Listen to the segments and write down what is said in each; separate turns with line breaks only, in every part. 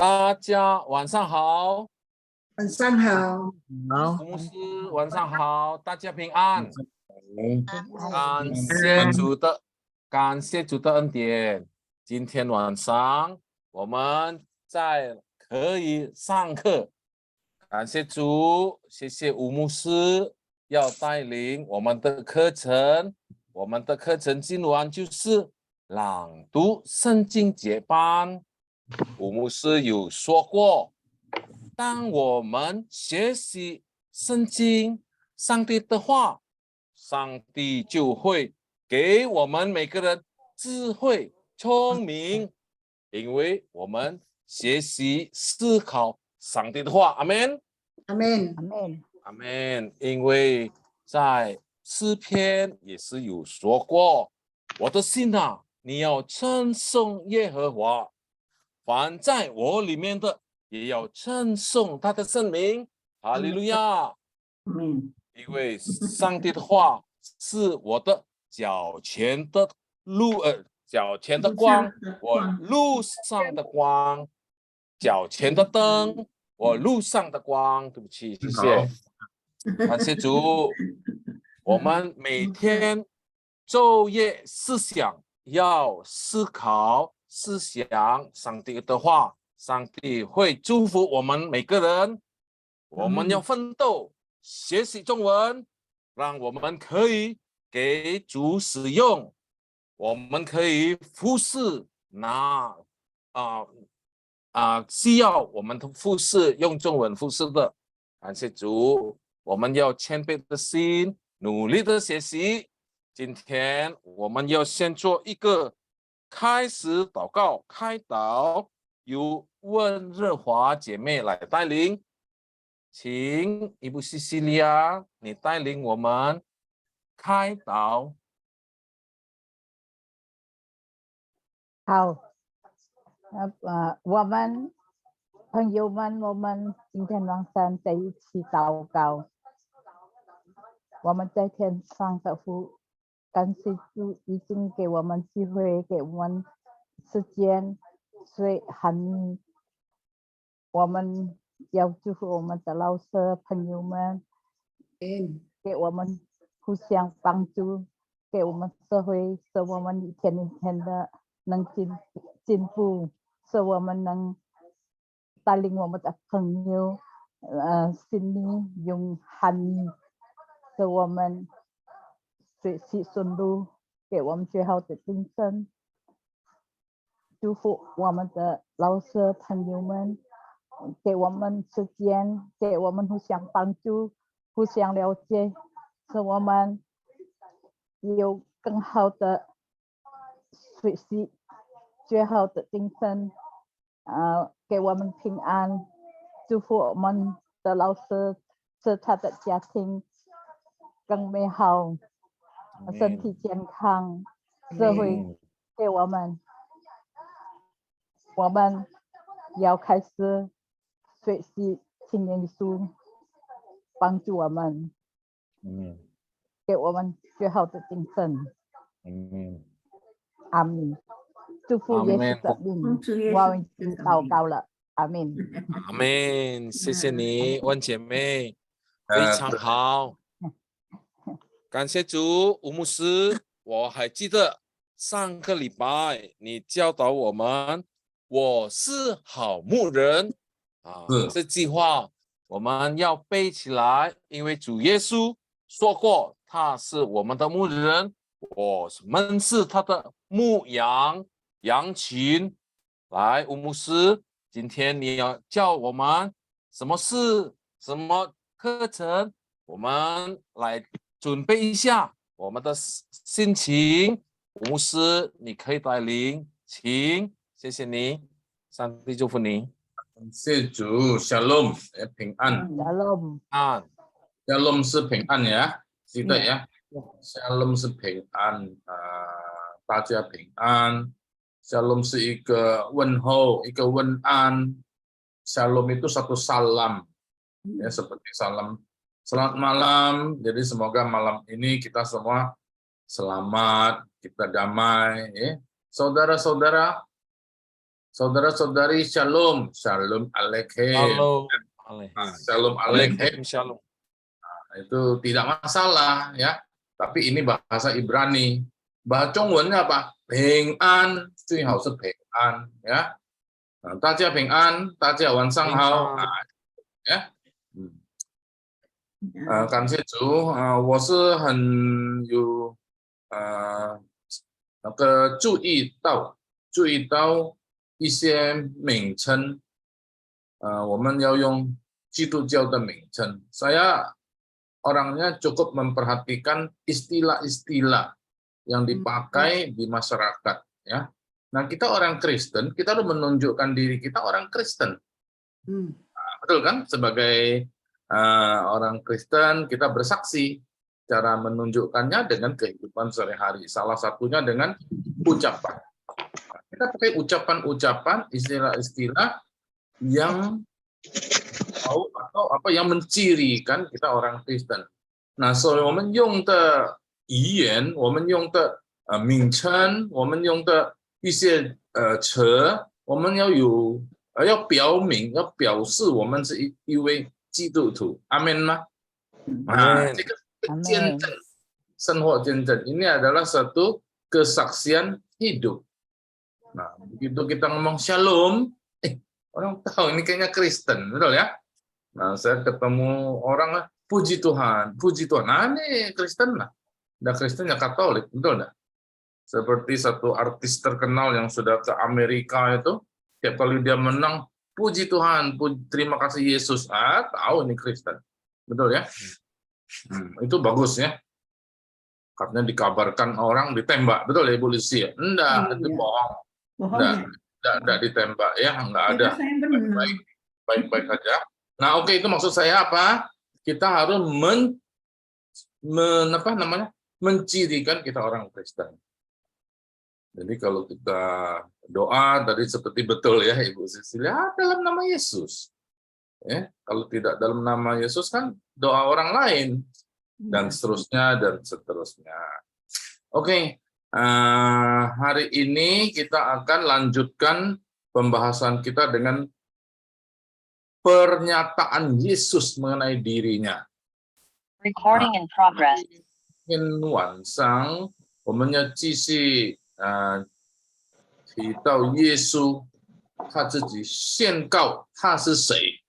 大家晚上好，
晚上好，
吴牧师晚上好，大家平安。感谢主的恩典。今天晚上我们可以上课，感谢主，谢谢吴牧师要带领我们的课程。我们的课程今晚就是朗读圣经节班。吴牧师有说过，当我们学习圣经，上帝的话，上帝就会给我们每个人智慧、聪明，因为我们学习思考上帝的话。阿们，
阿门，
阿门，
阿们。因为在诗篇也是有说过，我的心啊，你要称颂耶和华，凡在我里面的也要称颂他的圣名。哈利路亚。因为上帝的话是我的脚前的光，我路上的光；脚前的灯，我路上的光。对不起，谢谢，感谢主。我们每天昼夜思想，要思考思想上帝的话，上帝会祝福我们每个人。我们要奋斗学习中文，让我们可以给主使用，我们可以服侍需要我们的服侍用中文服侍的。感谢主，我们要谦卑的心，努力的学习。今天我们要先做一个开始祷告，开导，由温热华姐妹来带领。请伊布西西利亚，你带领我们开导。
好，我们朋友们，我们今天晚上在一起祷告。我们在天上的父，感谢主已经给我们机会，给我们时间，所以我们要祝福我们的老师朋友们，给我们互相帮助，给我们社会，使我们一天一天的能进步，使我们能带领我们的朋友，心里用汉语，使我们学习顺路，给我们最好的精神。祝福我们的老师朋友们，给我们时间，给我们互相帮助，互相了解，使我们有更好的学习，最好的精神，给我们平安。祝福我们的老师，使他的家庭更美好，身体健康，社会给我们。我们要开始学习听耶稣，帮助我们，给我们最好的精神。阿门。祝福耶稣的名，我们已经祷告了。阿门。
阿门。谢谢你，温姐妹，非常好。感谢主，吴牧师，我还记得上个礼拜你教导我们，我是好牧人这句话我们要背起来，因为主耶稣说过他是我们的牧人，我们是他的牧羊群。来，吴牧师，今天你要教我们什么事，什么课程，我们来准备一下我们的心情。吴牧师，你可以带领，请，谢谢你，上帝祝福你。
感谢主 ，Shalom， 平安。Shalom 是平安呀，记得呀。Shalom 是平安大家平安。Shalom 是一个问候，一个问安。Shalom itu satu salam, ya seperti salam. Selamat malam. Jadi semoga malam ini kita semua selamat, kita damai. Ya. Saudara-saudara, Saudara-saudari shalom, shalom alaikum.
Shalom.
Shalom alaikum.
Shalom.
Itu tidak masalah ya. Tapi ini bahasa Ibrani. Bahasa Zhongwennya apa? Ping an, 最好是平安 ya. 大家平安，大家晚上好呀。感谢主我是很有那个注意到一些名称我们要用基督教的名称。Saya orangnya cukup memperhatikan istilah-istilah yang dipakai di masyarakat ya. Nah, kita orang Kristen, kita harus menunjukkan diri kita orang Kristen. Nah, betul kan? Sebagai orang Kristen, kita bersaksi. Cara menunjukkannya dengan kehidupan sehari-hari. Salah satunya dengan ucapan. Kita pakai ucapan-ucapan, istilah-istilah yang tahu atau apa yang mencirikan kita orang Kristen. Nah, 所以我们用的语言，我们用的名称，我们用的一些词，我们要表明，要表示我们是一位基督徒，阿们吗？这个见证，生活见证ini adalah satu kesaksian hidup. Nah, begitu kita ngomong shalom, orang tahu ini kayaknya Kristen, betul ya? Nah, saya ketemu orang puji Tuhan. Nah, ini Kristen lah. Udah Kristen ya Katolik, betul enggak? Seperti satu artis terkenal yang sudah ke Amerika itu, tiap kali dia menang, puji Tuhan, terima kasih Yesus. Tahu ini Kristen. Betul ya? Itu bagus ya. Karena dikabarkan orang ditembak. Betul ya Ibu Lucy? Enggak, itu bohong. Enggak ditembak ya, enggak ada. Baik-baik saja. Nah, oke, itu maksud saya apa? Kita harus mencirikan kita orang Kristen. Jadi kalau kita doa tadi seperti betul ya Ibu Cecilia, dalam nama Yesus. Ya, kalau tidak dalam nama Yesus kan doa orang lain dan seterusnya dan seterusnya. Oke, hari ini kita akan lanjutkan pembahasan kita dengan pernyataan Yesus mengenai dirinya.
Recording in progress.
今天晚上我们要继续提到耶稣他自己宣告他是谁。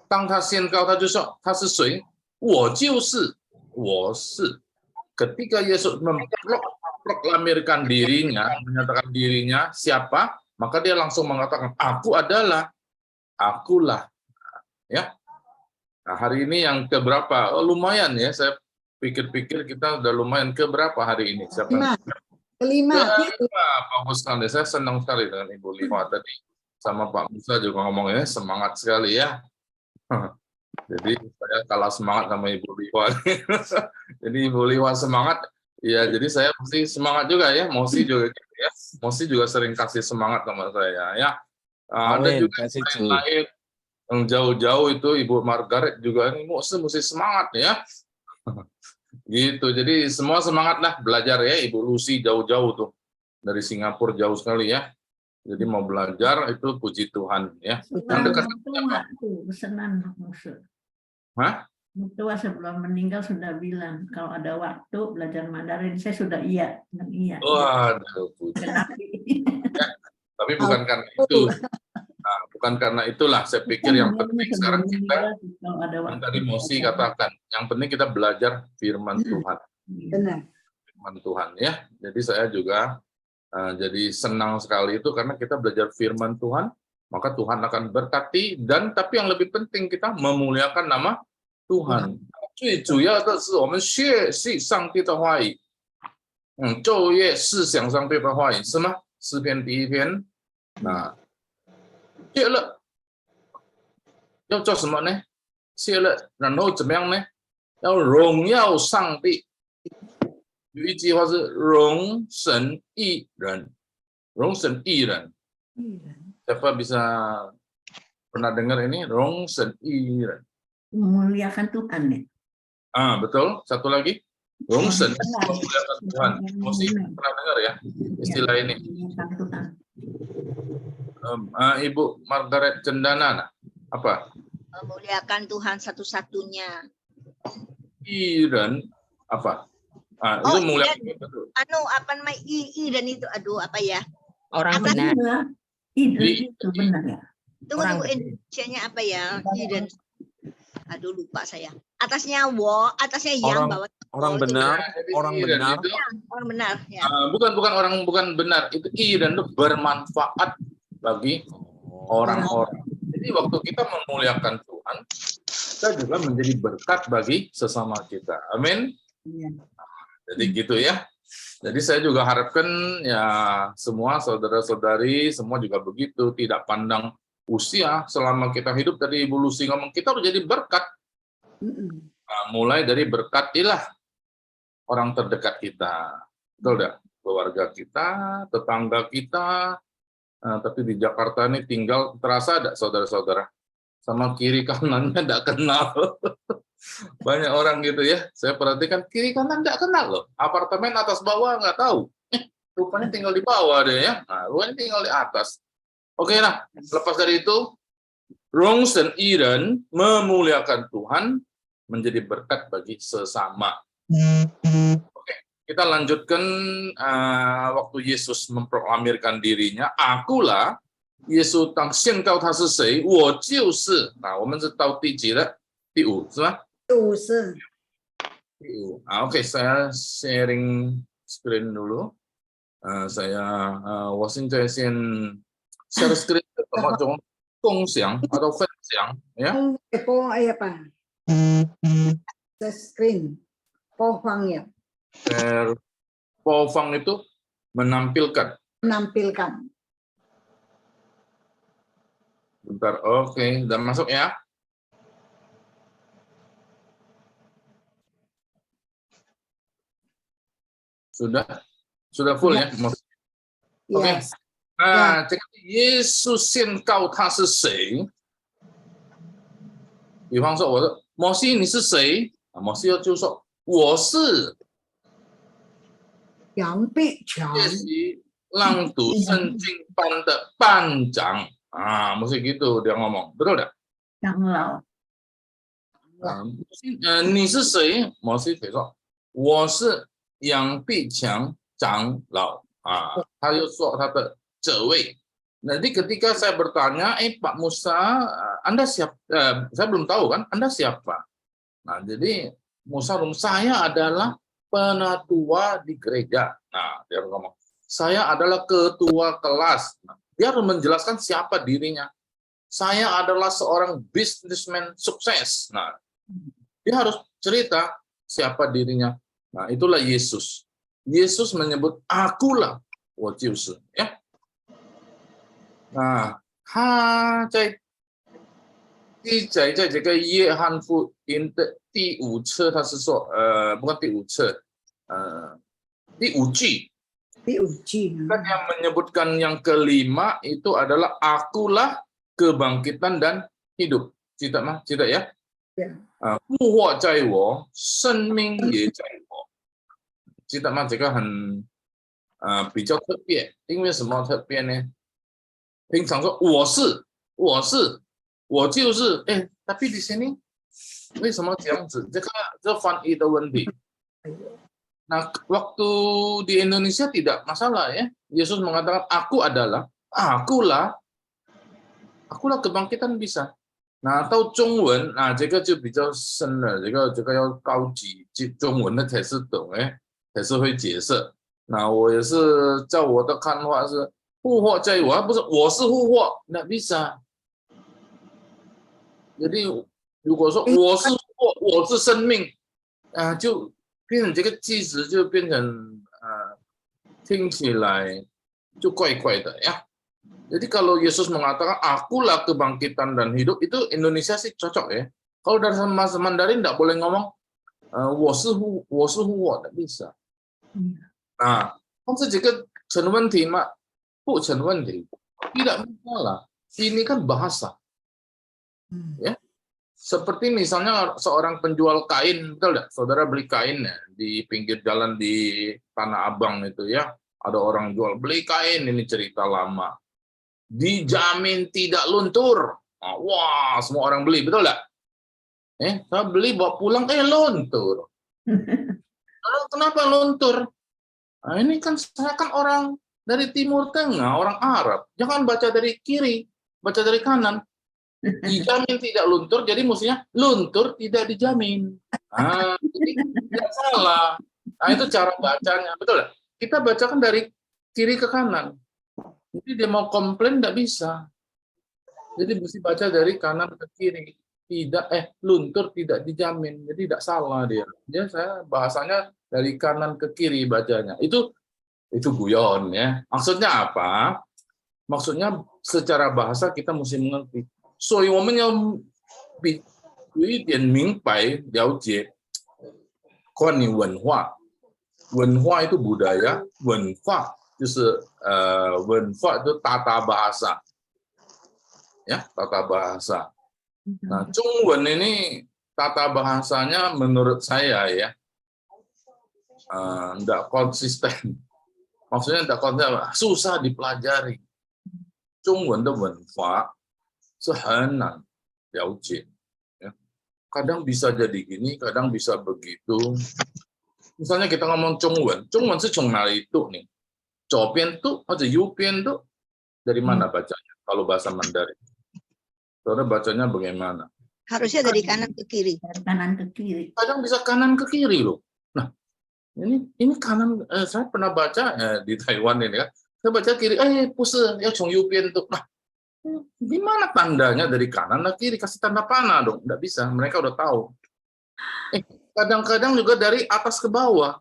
当他宣告他就说他是谁，我就是我是。Ketika Yesus memproklamirkan dirinya, menyatakan dirinya siapa, maka dia langsung mengatakan aku adalah, akulah. Ya. Nah, hari ini yang keberapa? Lumayan ya, saya pikir-pikir kita udah lumayan keberapa hari ini?
Kelima.
Bagus sekali. Saya senang sekali dengan Ibu Liwa tadi. Sama Pak Musa juga ngomongnya semangat sekali ya. Jadi saya kalah semangat sama Ibu Liwa. Jadi Ibu Liwa semangat, ya jadi saya mesti semangat juga ya. Mosi juga gitu ya. Mosi juga sering kasih semangat sama saya ya. Ada juga yang lain yang jauh-jauh itu Ibu Margaret juga ini mesti semangat ya. Gitu. Jadi semua semangat lah belajar ya. Ibu Lucy jauh-jauh tuh dari Singapura jauh sekali ya. Jadi mau belajar itu puji Tuhan ya. Yang dekat
senang maksud. Tua sebelum meninggal sudah bilang kalau ada waktu belajar Mandarin saya sudah iya.
Waduh, ya, tapi bukan karena itu. Nah, bukan karena itulah saya pikir yang penting sekarang kita yang tadi Mosi katakan, yang penting kita belajar firman Tuhan.
Benar.
Firman Tuhan ya. Jadi saya juga jadi senang sekali itu karena kita belajar firman Tuhan, maka Tuhan akan berkati dan tapi yang lebih penting kita memuliakan nama Tuhan. 最主要的是我们学习上帝的话语，昼夜思想上帝的话语，是吗？诗篇第1篇，那谢了，要做什么呢？谢了，然后怎么样呢？要荣耀上帝。有一句话是荣神益人，荣神益人。Siapa bisa pernah dengar ini? Rong sen iren.
Memuliakan Tuhan ya.
Betul. Satu lagi. Rong sen memuliakan Tuhan. Mesti pernah dengar ya istilah ini. Ibu Margaret Cendana, apa?
Memuliakan Tuhan satu-satunya.
Iren apa?
Oh,
Itu mulia.
Anu apa namanya dan itu aduh apa ya?
Orang
Apa
benar.
Itu benar ya.
Tunggu Indonesia-nya apa ya? Dan aduh lupa saya. Atasnya atasnya yang bawah.
Orang benar, orang benar.
Itu,
orang benar ya.
Bukan benar. Itu dan itu bermanfaat bagi orang-orang. Jadi waktu kita memuliakan Tuhan, kita juga menjadi berkat bagi sesama kita. Amin. Jadi gitu ya. Jadi saya juga harapkan ya semua saudara-saudari semua juga begitu, tidak pandang usia. Selama kita hidup, tadi Ibu Lucy ngomong, kita harus jadi berkat. Nah, mulai dari berkatilah orang terdekat kita, betul enggak? Keluarga kita, tetangga kita. Tapi di Jakarta ini tinggal terasa ada saudara-saudara sama kiri kanannya tidak kenal. Banyak orang gitu ya. Saya perhatikan kiri kanan tidak kenal loh. Apartemen atas bawah nggak tahu. Rupanya tinggal di bawah deh ya. Nah, rupanya tinggal di atas. Oke, nah lepas dari itu, Rungs dan Iren memuliakan Tuhan, menjadi berkat bagi sesama. Oke, kita lanjutkan waktu Yesus memproklamirkan dirinya, akulah 耶稣当宣告他是谁，我就是我们是到第几了？第5是吧？
第5是。
第5。Oke, saya sharing screen dulu. 我现在先 share screen 怎么种共享 atau 分享ya?
Share screen, 播放ya.
Share 播放itu menampilkan.
Menampilkan.
Bentar, oke, udah masuk ya. Sudah full ya. Oke. Nah, 这个耶稣宣告他是谁？比方说，我说摩西你是谁？摩西就说我是
杨碧强，
学习朗读圣经班的班长。mesti gitu dia ngomong, betul tidak?
Yang
你是谁？摩西可以说我是杨碧强长老他就说他的这位。Nanti ketika saya bertanya, Pak Musa, Anda siapa? Saya belum tahu kan, Anda siapa? Nah, jadi Musa, saya adalah penatua di gereja. Nah, dia ngomong, saya adalah ketua kelas. Nah, dia harus menjelaskan siapa dirinya. Saya adalah seorang businessman sukses. Nah, dia harus cerita siapa dirinya. Nah, itulah Yesus. Yesus menyebut akulah 我就是ya. Nah, 他在这个约翰福音的第5册，他是说bukan第5册，第5句。Kan yang menyebutkan yang kelima itu adalah akulah kebangkitan dan hidup. 记得吗？记得呀？复活在我，生命也在我。记得吗？这个很比较特别，因为什么特别呢？平常说我是，我就是，tapi di sini 为什么这样子？这翻译的问题。Nah, waktu di Indonesia tidak masalah ya. Yesus mengatakan akulah kebangkitan bisa. Nah, 到中文，这个就比较深了，这个要高级中文的才是懂才是会解释。那我也是在我的看法是复活在我，不是我是复活，那 bisa。jadi 如果说我是复活，我是生命，就变成这个句子就变成听起来就怪怪的ya. Jadi kalau Yesus mengatakan akulah kebangkitan dan hidup, itu Indonesia sih cocok ya. Kalau dari bahasa Mandarin tidak boleh ngomong 我是复活的 bisa. Nah, 但是这个成问题吗？不成问题， tidak masalah. Ini kan bahasa. Ya. Seperti misalnya seorang penjual kain, betul nggak? Saudara beli kain ya, di pinggir jalan di Tanah Abang itu ya, ada orang jual beli kain, ini cerita lama. dijamin tidak luntur. Wah, semua orang beli, betul nggak? Saya beli bawa pulang, luntur. Kenapa luntur? Nah, ini kan saya kan orang dari Timur Tengah, orang Arab. Jangan baca dari kiri, baca dari kanan. Dijamin tidak luntur, jadi mestinya luntur tidak dijamin. Jadi tidak salah. Nah, itu cara bacanya, betul nggak? Kita bacakan dari kiri ke kanan. Jadi dia mau komplain nggak bisa. Jadi mesti baca dari kanan ke kiri. Tidak luntur tidak dijamin. Jadi tidak salah dia. Saya bahasanya dari kanan ke kiri bacanya. Itu guyon ya. Maksudnya apa? Maksudnya secara bahasa kita mesti mengerti. 所以我们要有一点明白了解关于文化。文化 itu budaya, 文化就是文化 itu tata bahasa. Ya, tata bahasa. Nah, Zhongwen ini tata bahasanya menurut saya ya enggak konsisten. Maksudnya enggak konsisten, susah dipelajari. Zhongwen de wenhua是很难了解. Ya. Kadang bisa jadi gini, kadang bisa begitu. Misalnya kita ngomong Zhongwen, Zhongwen itu从哪里读nih? 左边读 atau 右边读? Dari mana bacanya? Kalau bahasa Mandarin. Saudara bacanya bagaimana?
Harusnya dari kanan ke kiri.
Kanan ke kiri.
Kadang bisa kanan ke kiri loh. Nah, ini kanan. Saya pernah baca di Taiwan ini kan. Saya baca kiri. 不是要从右边读. Nah, gimana tandanya dari kanan ke kiri? Kasih tanda panah dong. Nggak bisa. Mereka udah tahu. Kadang-kadang juga dari atas ke bawah.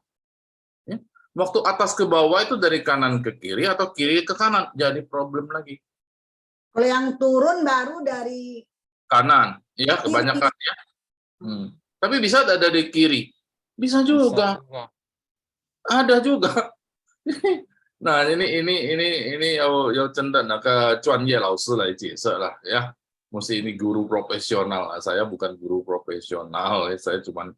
Waktu atas ke bawah itu dari kanan ke kiri atau kiri ke kanan. Jadi problem lagi.
Kalau yang turun baru dari
Kanan. Ya, kebanyakan ya. Tapi bisa ada di kiri. Bisa juga. Ada juga. Nah, ini要真的那个专业老师来解释了ya. Mesti ini guru profesional. Saya bukan guru profesional. Saya cuma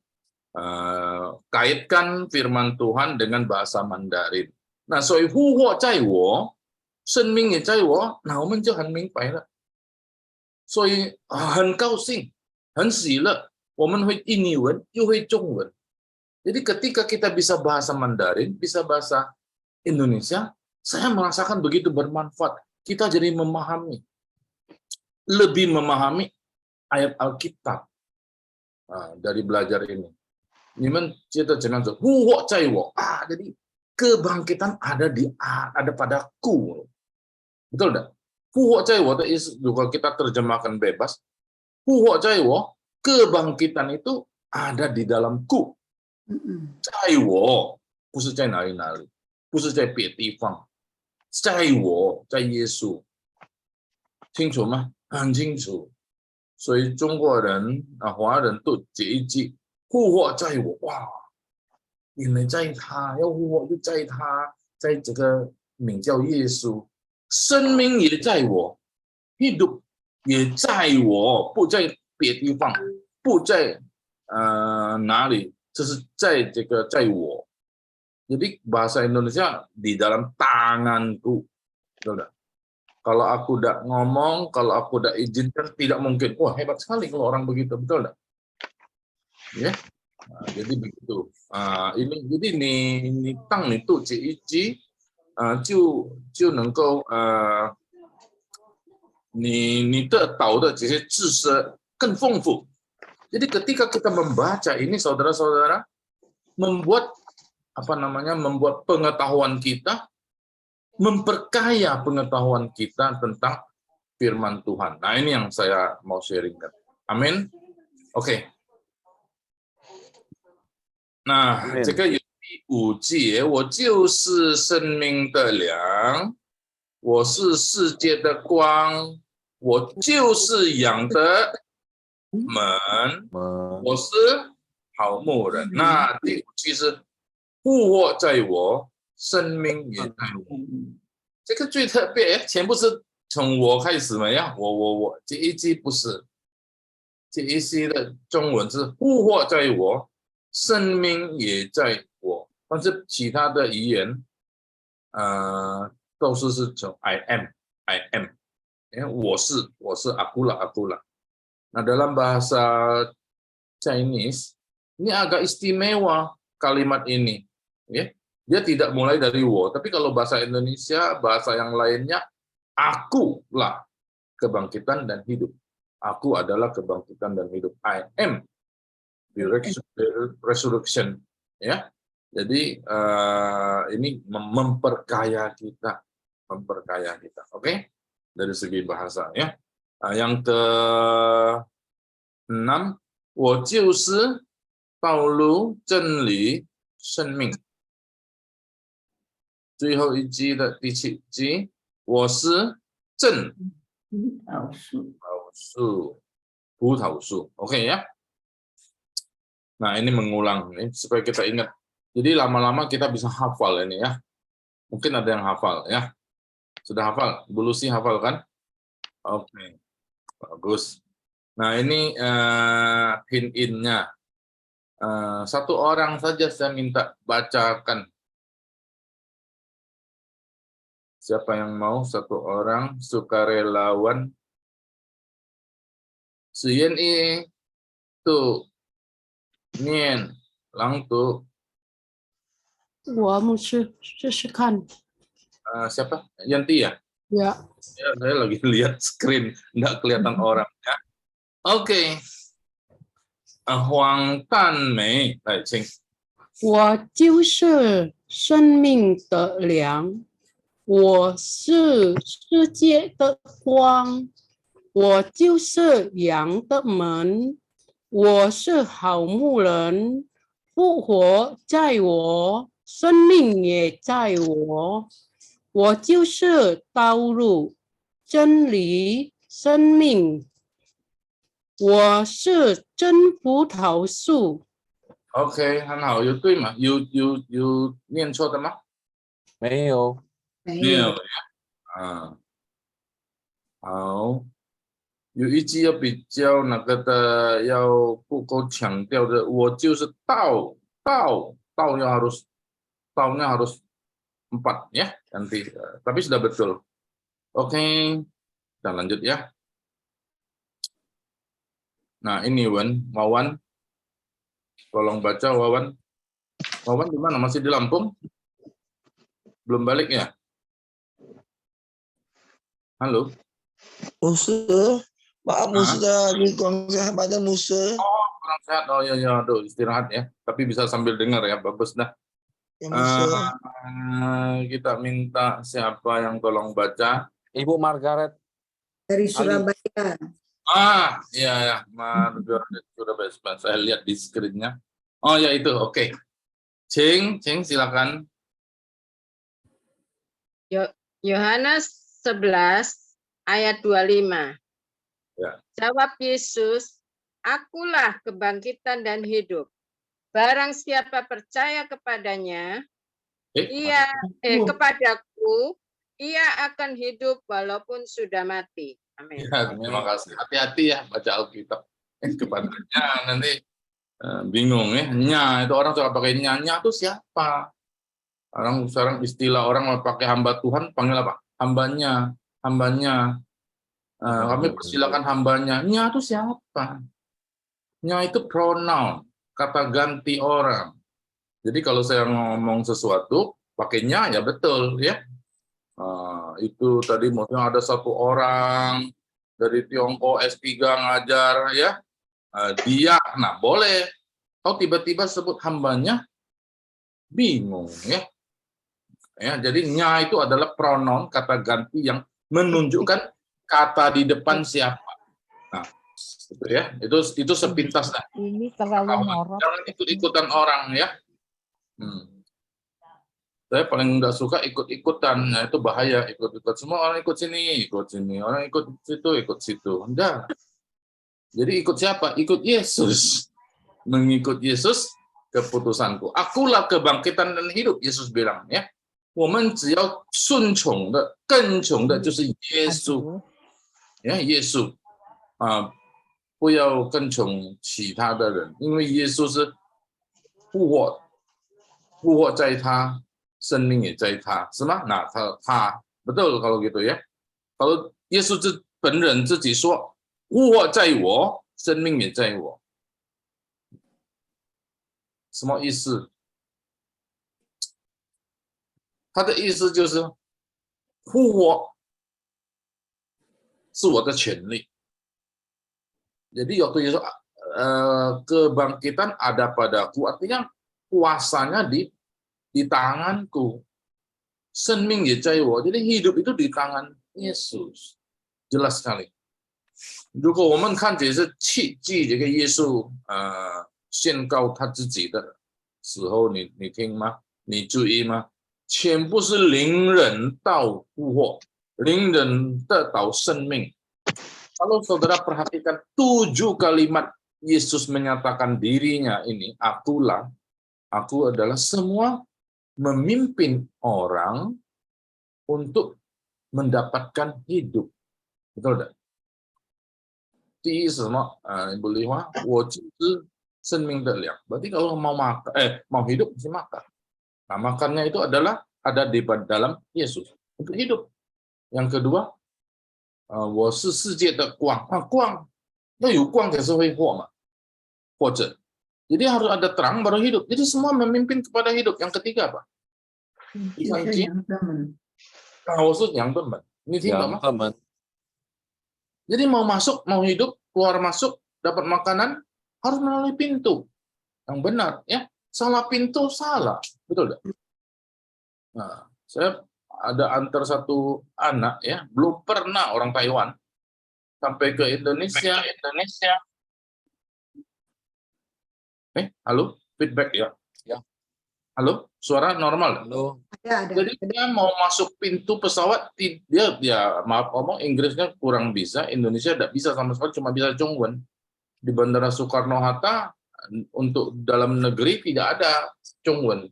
kaitkan firman Tuhan dengan bahasa Mandarin. Nah, 所以复活在我，生命也在我，那我们就很明白了。所以很高兴，很喜乐，我们会印尼文又会中文。Jadi ketika kita bisa bahasa Mandarin, bisa bahasa Indonesia, saya merasakan begitu bermanfaat. Kita jadi memahami, lebih memahami ayat Alkitab dari belajar ini. Jadi kebangkitan ada padaku. Betul enggak? Kalau kita terjemahkan bebas, kebangkitan itu ada di dalamku. 在我不是在哪里哪里，不是在别地方，在我，在耶稣，清楚吗？很清楚。所以中国人华人都这一句复活在我，哇，原来在他，要复活就在他，在这个名叫耶稣，生命也在我，hidup也在我，不在别地方，不在哪里。就是在这个在我， jadi bahasa Indonesia di dalam tanganku, betul enggak? Kalau aku udah ngomong, kalau aku udah izinkan, tidak mungkin. Wah, hebat sekali kalau orang begitu, betul enggak? Ya, jadi begitu. Ini jadi你当你读这一句，就能够你得到的这些知识更丰富。 Jadi ketika kita membaca ini, saudara-saudara, membuat membuat pengetahuan kita, memperkaya pengetahuan kita tentang firman Tuhan. Nah, ini yang saya mau sharingkan. Amin. Oke. Nah, 这个有第5节，我就是生命的粮，我是世界的光，我就是羊的 门，我是好牧人。那第5句是复活在我，生命也在我。这个最特别，全部是从我开始嘛呀，我这一句不是，这一句的中文是复活在我，生命也在我。但是其他的语言，都是从 I am Ya, 我是 akulah. Nah, dalam bahasa Chinese ini agak istimewa kalimat ini, ya. Dia tidak mulai dari wo, tapi kalau bahasa Indonesia, bahasa yang lainnya, akulah kebangkitan dan hidup. Aku adalah kebangkitan dan hidup. I am the resurrection, ya. Jadi ini memperkaya kita, oke? Dari segi bahasa, ya. Yang ke-6, 我就是道路、真理、生命。最后一句的第7句，我是正葡萄树， oke ya. Nah, ini mengulang nih supaya kita ingat. Jadi lama-lama kita bisa hafal ini ya. Mungkin ada yang hafal ya. Sudah hafal? Bu Lucy hafal kan? Oke. Bagus. Nah, ini hint-nya. Satu orang saja saya minta bacakan. Siapa yang mau? Satu orang sukarelawan. Suyen i tu nian lang tu.
我们试试看。
Siapa? Yanti ya?
Ya.
Ya, saya lagi lihat screen, nggak kelihatan orang ya. Oke. Huang Tan Mei, 来，请。
我就是生命的粮，我是世界的光，我就是羊的门，我是好牧人，复活在我，生命也在我，我就是道路、真理、生命，我是真葡萄树。
OK， 很好，有对吗？有念错的吗？
没有。
没有呀。好，有一句要比较那个的，要不够强调的，我就是道道nya harus 4 ya nanti. Tapi sudah betul. Oke, kita lanjut ya. Nah, ini Wawan. Tolong baca Wawan. Wawan di mana? Masih di Lampung? Belum balik ya? Halo.
Musuh, maaf musuh lagi kurang sehat badan musuh.
Oh, kurang sehat. Oh ya, aduh, istirahat ya. Tapi bisa sambil dengar ya, bagus dah.
Ya,
Kita minta siapa yang tolong baca?
Ibu Margaret.
Dari Surabaya.
Iya, Margaret Surabaya. Saya lihat di screen-nya. Oh ya itu, oke. Cing, silakan.
Yohanes 11 ayat 25.
Ya.
Jawab Yesus, akulah kebangkitan dan hidup. Barang siapa percaya kepadanya, kepadaku, ia akan hidup walaupun sudah mati. Amin.
Ya, terima kasih. Hati-hati ya baca Alkitab. Kepadanya nanti bingung ya. Nya itu orang suka pakai nya itu siapa? Orang sekarang istilah orang mau pakai hamba Tuhan panggil apa? Hambanya. Kami persilakan hambanya. Nya itu siapa? Nya itu pronoun, kata ganti orang. Jadi kalau saya ngomong sesuatu pakainya ya betul ya. Itu tadi maksudnya ada satu orang dari Tiongkok S3 ngajar ya. Dia, nah boleh. Kalau tiba-tiba sebut hambanya bingung ya. Jadi nya itu adalah pronoun, kata ganti yang menunjukkan kata di depan siapa. Nah, itu ya. Itu sepintas lah.
Ini terlalu norok.
Jangan ikut-ikutan orang ya. Saya paling nggak suka ikut-ikutan. Nah, itu bahaya. Ikut-ikut semua orang ikut sini, orang ikut situ. Enggak. Jadi ikut siapa? Ikut Yesus. Mengikut Yesus keputusanku. Akulah kebangkitan dan hidup, Yesus bilang ya. 我们只要顺从的、跟从的就是耶稣，耶稣不要跟从其他的人，因为耶稣是复活在他，生命也在他，是吗？Nah,他betul kalau gitu ya. Kalau 耶稣本人自己说：“我在我，生命也在我。”什么意思？他的意思就是复活是我的权利。Jadi waktu Yesus kebangkitan ada padaku, artinya kuasanya di tanganku. 生命也在我, jadi hidup itu di tangan Yesus. Jelas sekali. 如果我们看这些奇迹，这个耶稣宣告他自己的时候，你听吗？你注意吗？全部是灵人到复活，灵人得到生命。Kalau saudara perhatikan 7 kalimat Yesus menyatakan dirinya ini, aku adalah, semua memimpin orang untuk mendapatkan hidup. Betul tidak? 第一是什么？Ibu Liwa, 我就是生命的粮. Berarti kalau mau makan, mau hidup mesti makan. Nah, makannya itu adalah ada di dalam Yesus untuk hidup. Yang kedua, 我是世界的光.光, 要有光才是会活嘛，或者 jadi harus ada terang baru hidup. Jadi semua memimpin kepada hidup. Yang ketiga apa? 我是羊的门. Ini tinggal吗? Jadi mau masuk, mau hidup, keluar masuk, dapat makanan, harus melalui pintu yang benar, ya. Salah pintu salah, betul tidak? Nah, saya ada antar satu anak, ya, belum pernah orang Taiwan sampai ke Indonesia. Halo, feedback ya? Ya. Halo, suara normal? Halo.
Ada.
Jadi dia mau masuk pintu pesawat, dia maaf ngomong Inggrisnya kurang bisa, Indonesia tidak bisa sama sekali, cuma bisa Zhongwen. Di Bandara Soekarno-Hatta untuk dalam negeri tidak ada Zhongwen,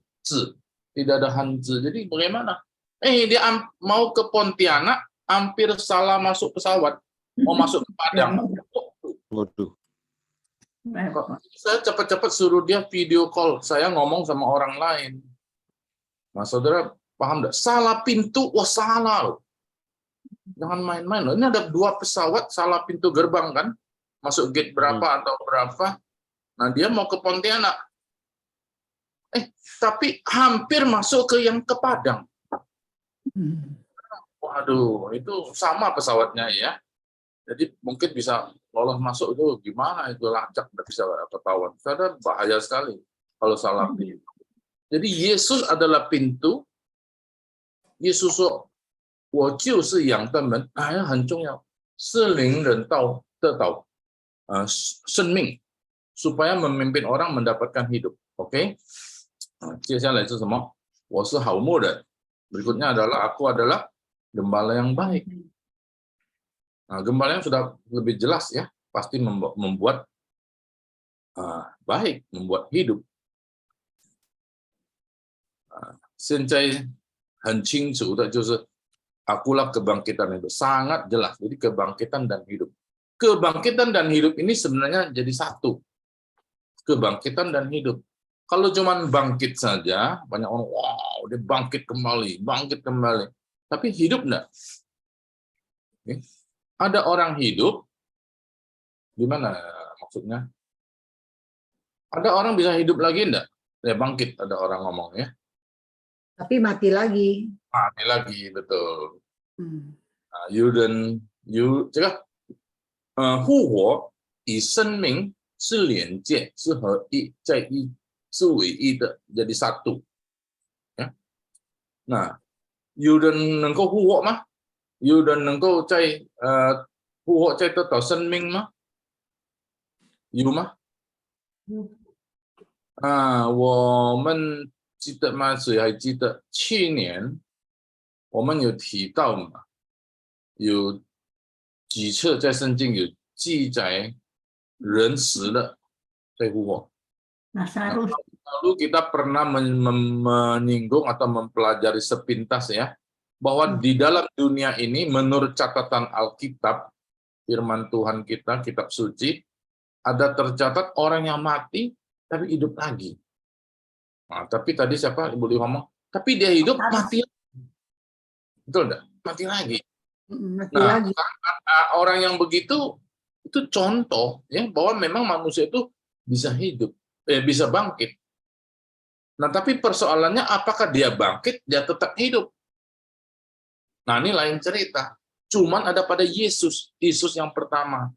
tidak ada Hanzi. Jadi bagaimana? Dia mau ke Pontianak, hampir salah masuk pesawat, mau masuk ke Padang. Waduh. Saya cepat-cepat suruh dia video call, saya ngomong sama orang lain. Mas saudara paham enggak? Salah pintu, wah salah loh. Jangan main-main loh. Ini ada 2 pesawat salah pintu gerbang kan, masuk gate berapa atau berapa. Nah dia mau ke Pontianak. Tapi hampir masuk ke yang ke Padang. Waduh, itu sama pesawatnya ya. Jadi mungkin bisa lolos masuk itu gimana itu lacak, nggak bisa ketahuan. Karena bahaya sekali kalau salah pintu. Jadi Yesus adalah pintu. Yesus说我就是羊的门，很重要，是灵人得到生命，supaya memimpin orang mendapatkan hidup. Oke? 接下来是什么？我是好牧人。Berikutnya adalah aku adalah gembala yang baik. Nah, gembala yang sudah lebih jelas ya, pasti membuat baik, membuat hidup. 现在很清楚的就是 akulah kebangkitan itu, sangat jelas. Jadi kebangkitan dan hidup. Kebangkitan dan hidup ini sebenarnya jadi satu. Kebangkitan dan hidup. Kalau cuma bangkit saja, banyak orang, wow, dia bangkit kembali. Tapi hidup enggak? Ada orang hidup, gimana maksudnya? Ada orang bisa hidup lagi enggak? Ya bangkit, ada orang ngomong ya.
Tapi mati lagi.
Mati lagi, betul. Nah,这个复活与生命是连接，是合一，在一，是唯一的，jadi satu. Ya. Nah, 有人能够复活吗？有人能够在复活再得到生命吗？有吗？我们记得吗？谁还记得去年我们有提到嘛？有几次在圣经有记载人死了再复活。Lalu kita pernah menyinggung atau mempelajari sepintas ya, bahwa di dalam dunia ini menurut catatan Alkitab, firman Tuhan kita, kitab suci, ada tercatat orang yang mati tapi hidup lagi. Nah, tapi tadi siapa Ibu Li ngomong? Tapi dia hidup mati. Betul enggak? Mati lagi.
Mati
Nah,
lagi.
orang yang begitu itu contoh ya bahwa memang manusia itu bisa hidup, bisa bangkit. Nah, tapi persoalannya apakah dia bangkit, dia tetap hidup. Nah, ini lain cerita. Cuman ada pada Yesus, Yesus yang pertama.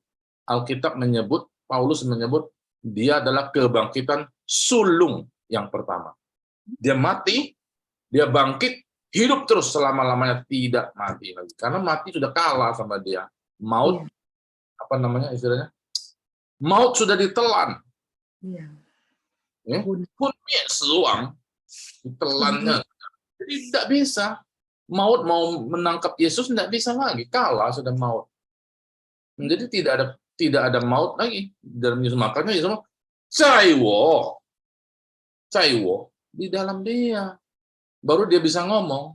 Alkitab menyebut, Paulus menyebut dia adalah kebangkitan sulung yang pertama. Dia mati, dia bangkit, hidup terus selama-lamanya, tidak mati lagi. Karena mati sudah kalah sama dia. Maut, apa namanya istilahnya? Maut sudah ditelan.
Iya.
Ya? Pun seluang, ditelannya. Jadi tidak bisa. Maut mau menangkap Yesus tidak bisa lagi, kalah sudah maut. Jadi tidak ada maut lagi dalam Yesus. Makanya Yesus Caiwo di dalam dia. Baru dia bisa ngomong,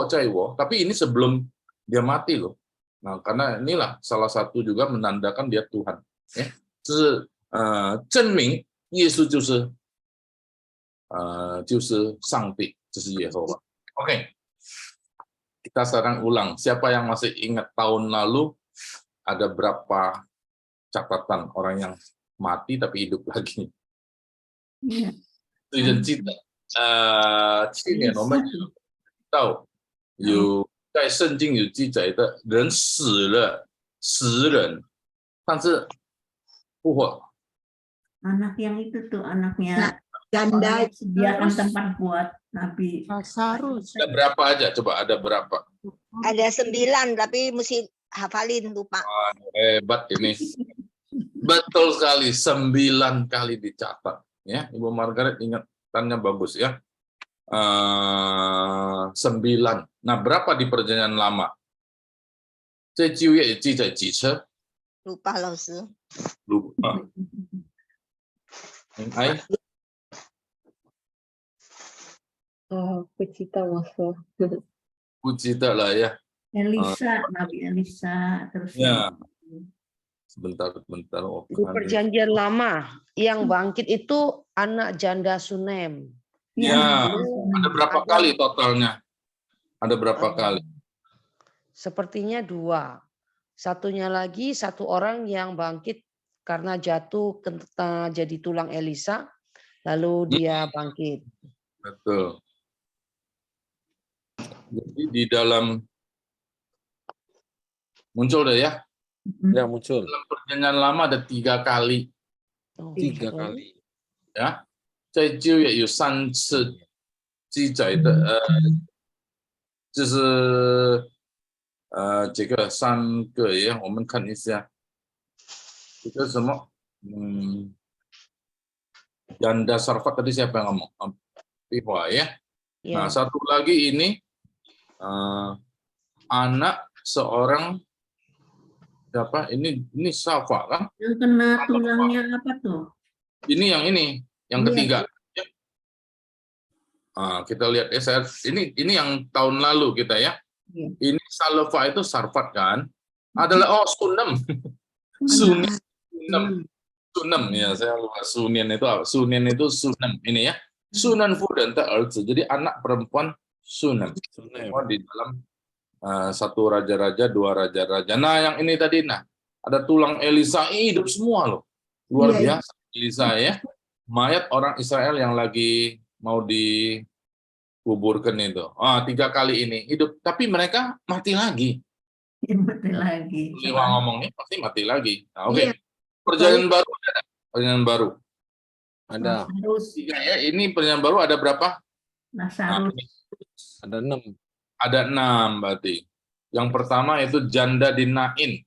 Caiwo. Tapi ini sebelum dia mati loh. Nah, karena inilah salah satu juga menandakan dia Tuhan. Ya. 证明耶稣就是上帝，就是耶和华。Oke. Kita sekarang ulang. Siapa yang masih ingat tahun lalu ada berapa catatan orang yang mati tapi hidup lagi?
Iya.
最近记得去年我们到有在圣经有记载的人死了10人，但是复活。
Anak yang itu tuh anaknya
Janda
sediakan tempat buat Nabi.
Lazarus.
Ada berapa aja? Coba ada berapa?
Ada 9 tapi mesti hafalin lupa.
Wah, hebat ini. Betul sekali, 9 kali dicatat. Ya, Ibu Margaret ingatannya bagus ya. 9. Nah, berapa di Perjanjian Lama? 这旧约记载几次？
Lupa 老师。
Lupa. Ai?
Puji
Puji lah ya.
Elisa, Nabi Elisa, terus
Ya. Sebentar. Oh,
Di Perjanjian Lama yang bangkit itu anak janda Sunem.
Ya, ada berapa kali totalnya? Ada berapa kali?
Sepertinya 2. Satunya lagi satu orang yang bangkit karena jatuh jadi tulang Elisa, lalu dia bangkit.
Betul. Jadi di dalam muncul deh ya.
Ya, muncul.
Dalam Perjanjian Lama ada 3 kali.
3 kali.
Ya. 在旧约有3次记载的，就是这个3个呀，我们看一下，这个什么，janda Sarfat tadi siapa yang ngomong? Pihwa ya. Nah, satu lagi ini anak seorang siapa? Ini Safa kan?
yang kena tulangnya apa tuh?
Ini yang ketiga. Ya. Nah, kita lihat ya, ini yang tahun lalu kita ya. Ini Salofa itu Sarfat kan? Adalah Sunem. Sunem ya, saya lupa Sunen itu apa? Sunen itu Sunem ini ya. Sunan Fudan Ta'alzi. Jadi anak perempuan Sunem. Oh, di dalam 1 raja-raja, 2 raja-raja. Nah, yang ini tadi ada tulang Elisa hidup semua loh. Luar biasa Elisa ya. Mayat orang Israel yang lagi mau dikuburkan itu. 3 kali ini hidup, tapi mereka mati lagi.
Mati lagi.
Liwa ngomongnya pasti mati lagi. Nah, oke. Perjanjian baru ada. Perjanjian baru. Ada. 3 ya. Ini perjanjian baru ada berapa?
Ada 6.
Ada 6 berarti. Yang pertama itu janda Dinain.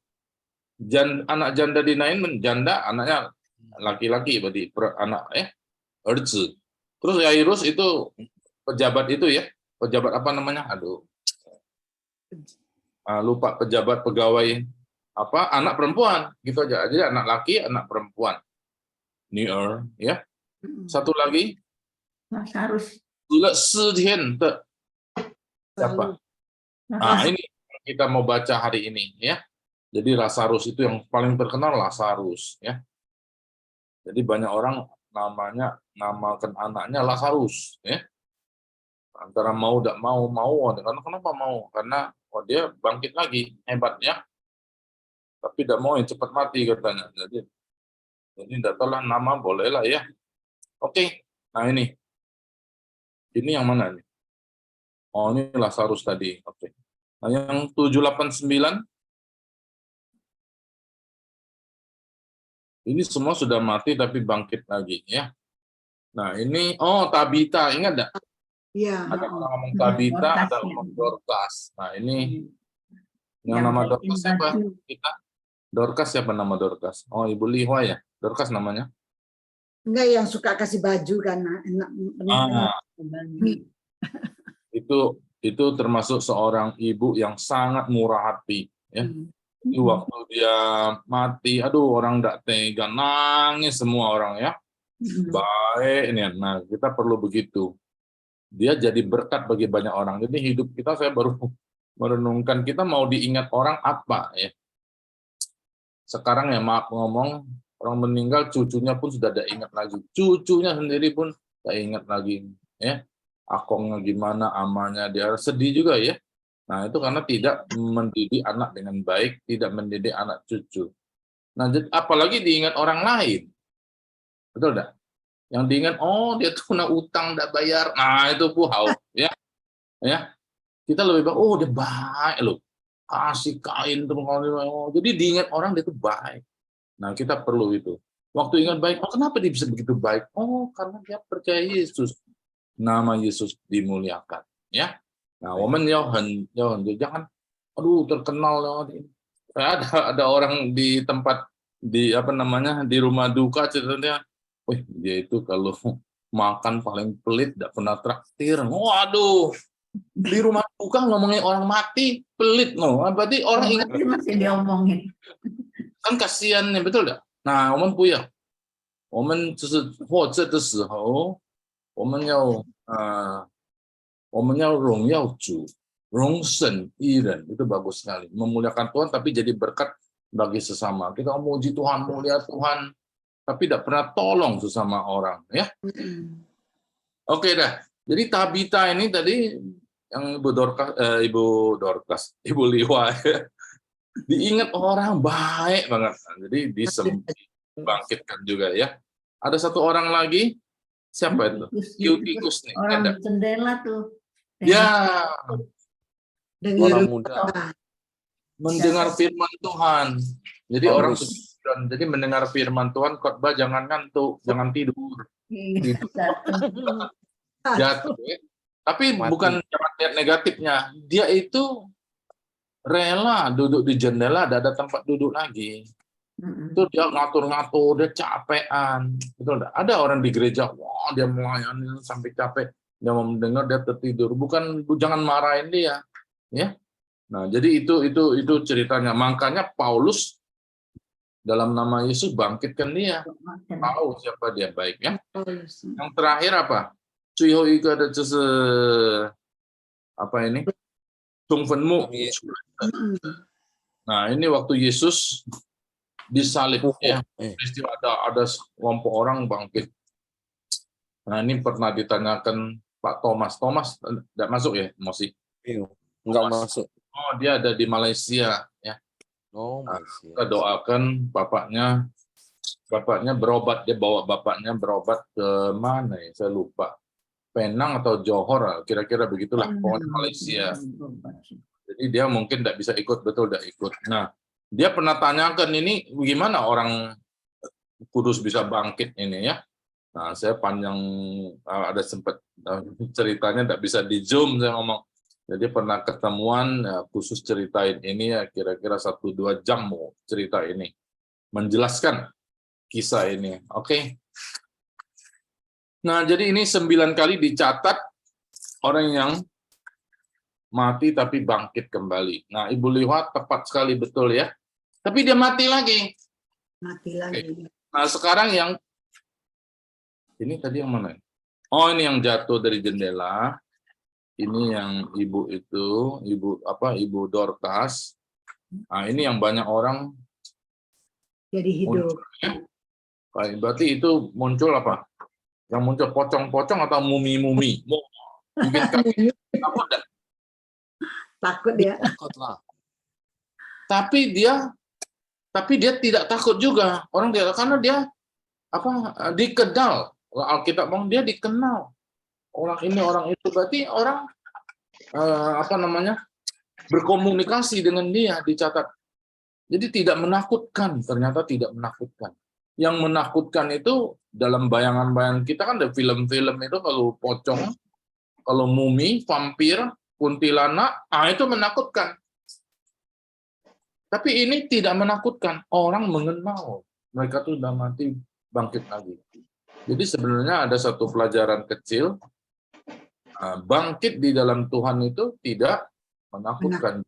Anak janda Dinain janda, anaknya laki-laki berarti anak Erzi. Terus Yairus itu pejabat itu ya. Pejabat apa namanya? Aduh. Lupa, pejabat pegawai apa? Anak perempuan gitu aja. Jadi anak laki, anak perempuan. Nier ya. Satu lagi
Lazarus.
Siapa? Nah, ini kita mau baca hari ini ya. Jadi Lazarus itu yang paling terkenal, Lazarus ya. Jadi banyak orang namakan anaknya Lazarus ya. Antara mau tidak mau, karena kenapa mau? Karena Oh, dia bangkit lagi, hebat ya. Tapi tidak mau yang cepat mati katanya. Jadi tidak tahu lah nama, bolehlah ya. Oke, nah ini yang mana nih? Oh, ini Lazarus tadi. Oke. Nah, yang 789 ini semua sudah mati tapi bangkit lagi ya. Nah, ini Tabita, ingat enggak?
Iya.
Ada orang ngomong Tabita, ada ngomong Dorcas. Nah, ini yang nama Dorcas siapa? Dorcas siapa nama Dorcas? Oh, Ibu Lihwa ya. Dorcas namanya.
Enggak, yang suka kasih baju kan.
Itu termasuk seorang ibu yang sangat murah hati ya. Waktu dia mati, aduh orang tidak tega, nangis semua orang ya. Baik ini. Nah, kita perlu begitu. Dia jadi berkat bagi banyak orang. Jadi hidup kita, saya baru merenungkan, kita mau diingat orang apa ya. Sekarang ya maaf ngomong, orang meninggal cucunya pun sudah tidak ingat lagi. Cucunya sendiri pun tidak ingat lagi ya. Akongnya gimana, amanya, dia sedih juga ya. Nah, itu karena tidak mendidik anak dengan baik, tidak mendidik anak cucu. Nah, apalagi diingat orang lain. Betul enggak? Yang diingat, dia tuh kena utang tidak bayar. Nah, itu puhau ya. Ya. Kita lebih baik, dia baik loh. Kasih kain tuh, jadi diingat orang dia tuh baik. Nah, kita perlu itu. Waktu ingat baik, kenapa dia bisa begitu baik? Karena dia percaya Yesus. Nama Yesus dimuliakan, ya. Nah, woman jangan terkenal. Ada orang di tempat di rumah duka ceritanya, dia itu kalau makan paling pelit, tidak pernah traktir. Waduh. Di rumah duka ngomongin orang mati pelit berarti orang ingat
masih diomongin
kan, kasihan nih, betul enggak? Nah, 我们就是活着的时候我们要荣耀主荣神益人, itu bagus sekali, memuliakan Tuhan tapi jadi berkat bagi sesama. Kita memuji Tuhan, mulia Tuhan, tapi tidak pernah tolong sesama orang ya. Oke dah. Jadi Tabita ini tadi yang Ibu Liwa ya. Diingat orang baik banget. Jadi dibangkitkan juga ya. Ada satu orang lagi, siapa itu? Eutikus nih.
Orang di jendela tuh.
Ya.
Orang muda.
Mendengar firman Tuhan. Jadi orang jadi mendengar firman Tuhan, khotbah jangan ngantuk, jangan tidur. Jatuh ya. Tapi bukan jangan lihat negatifnya. Dia itu rela duduk di jendela, ada tempat duduk lagi. Itu dia ngatur-ngatur, dia capean. Betul. Ada orang di gereja, dia melayani sampai capek, dia mau mendengar, dia tertidur. Jangan marahin dia, ya. Nah, jadi itu ceritanya. Makanya Paulus dalam nama Yesus bangkitkan dia. Tahu siapa dia, baik ya. Yang terakhir apa? Apa ini? Nah, ini waktu Yesus disalib ya. Peristiwa ada kelompok orang bangkit. Nah, ini pernah ditanyakan Pak Thomas. Thomas tidak masuk ya, Mosi?
Enggak masuk.
Dia ada di Malaysia ya.
Malaysia.
Kita doakan bapaknya berobat, dia bawa bapaknya berobat ke mana ya? Saya lupa. Penang atau Johor, kira-kira begitulah, pokoknya Malaysia. Jadi dia mungkin tidak bisa ikut, betul tidak ikut. Nah, dia pernah tanyakan ini gimana orang kudus bisa bangkit ini ya. Nah, saya panjang ada sempat ceritanya tidak bisa di zoom saya ngomong. Jadi pernah ketemuan khusus ceritain ini ya, kira-kira 1-2 jam mau cerita ini, menjelaskan kisah ini. Oke. Nah, jadi ini 9 kali dicatat orang yang mati tapi bangkit kembali. Nah, Ibu Liwa tepat sekali, betul ya. Tapi dia mati lagi.
Mati lagi.
Nah, sekarang yang ini tadi yang mana? Ini yang jatuh dari jendela. Ini yang Ibu Dorcas. Nah, ini yang banyak orang
jadi hidup.
Berarti itu muncul apa? Yang muncul pocong-pocong atau mumi-mumi?
Takut dia.
Takutlah.
Tapi dia tidak takut juga. Orang tidak, karena dia dikenal. Alkitab bilang dia dikenal. Orang ini, orang itu, berarti orang berkomunikasi dengan dia, dicatat. Jadi tidak menakutkan, ternyata tidak menakutkan. Yang menakutkan itu dalam bayangan-bayangan kita kan ada film-film itu, kalau pocong, kalau mumi, vampir, kuntilanak, itu menakutkan. Tapi ini tidak menakutkan. Orang mengenal mereka tuh sudah mati, bangkit lagi. Jadi sebenarnya ada satu pelajaran kecil, bangkit di dalam Tuhan itu tidak menakutkan,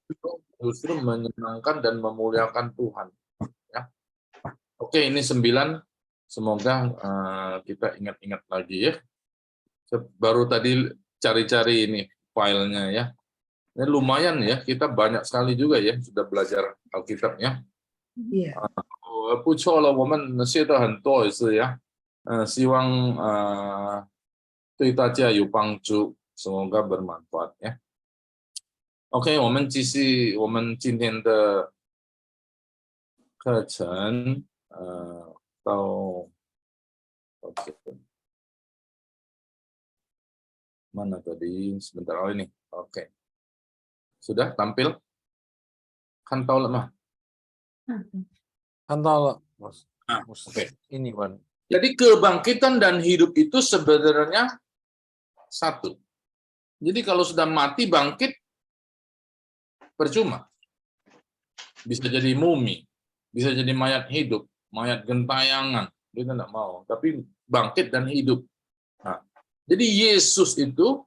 justru menyenangkan dan memuliakan Tuhan. Ya. Oke, ini 9. Semoga kita ingat-ingat lagi ya. Baru tadi cari-cari ini filenya ya. Ini lumayan ya, kita banyak sekali juga ya sudah belajar Alkitab ya.
Iya.
不错了，我们学的很多也是呀。希望对大家有帮助，semoga bermanfaat ya. OK， 我们继续我们今天的课程，到mana tadi? Sebentar, oh ini. Oke. Sudah tampil? Kan tahu lah mah.
Kan tahu lah, Mas.
Oke.
Ini Wan.
Jadi kebangkitan dan hidup itu sebenarnya satu. Jadi kalau sudah mati bangkit percuma. Bisa jadi mumi, bisa jadi mayat hidup, mayat gentayangan. Kita tidak mau. Tapi bangkit dan hidup. Nah, jadi Yesus itu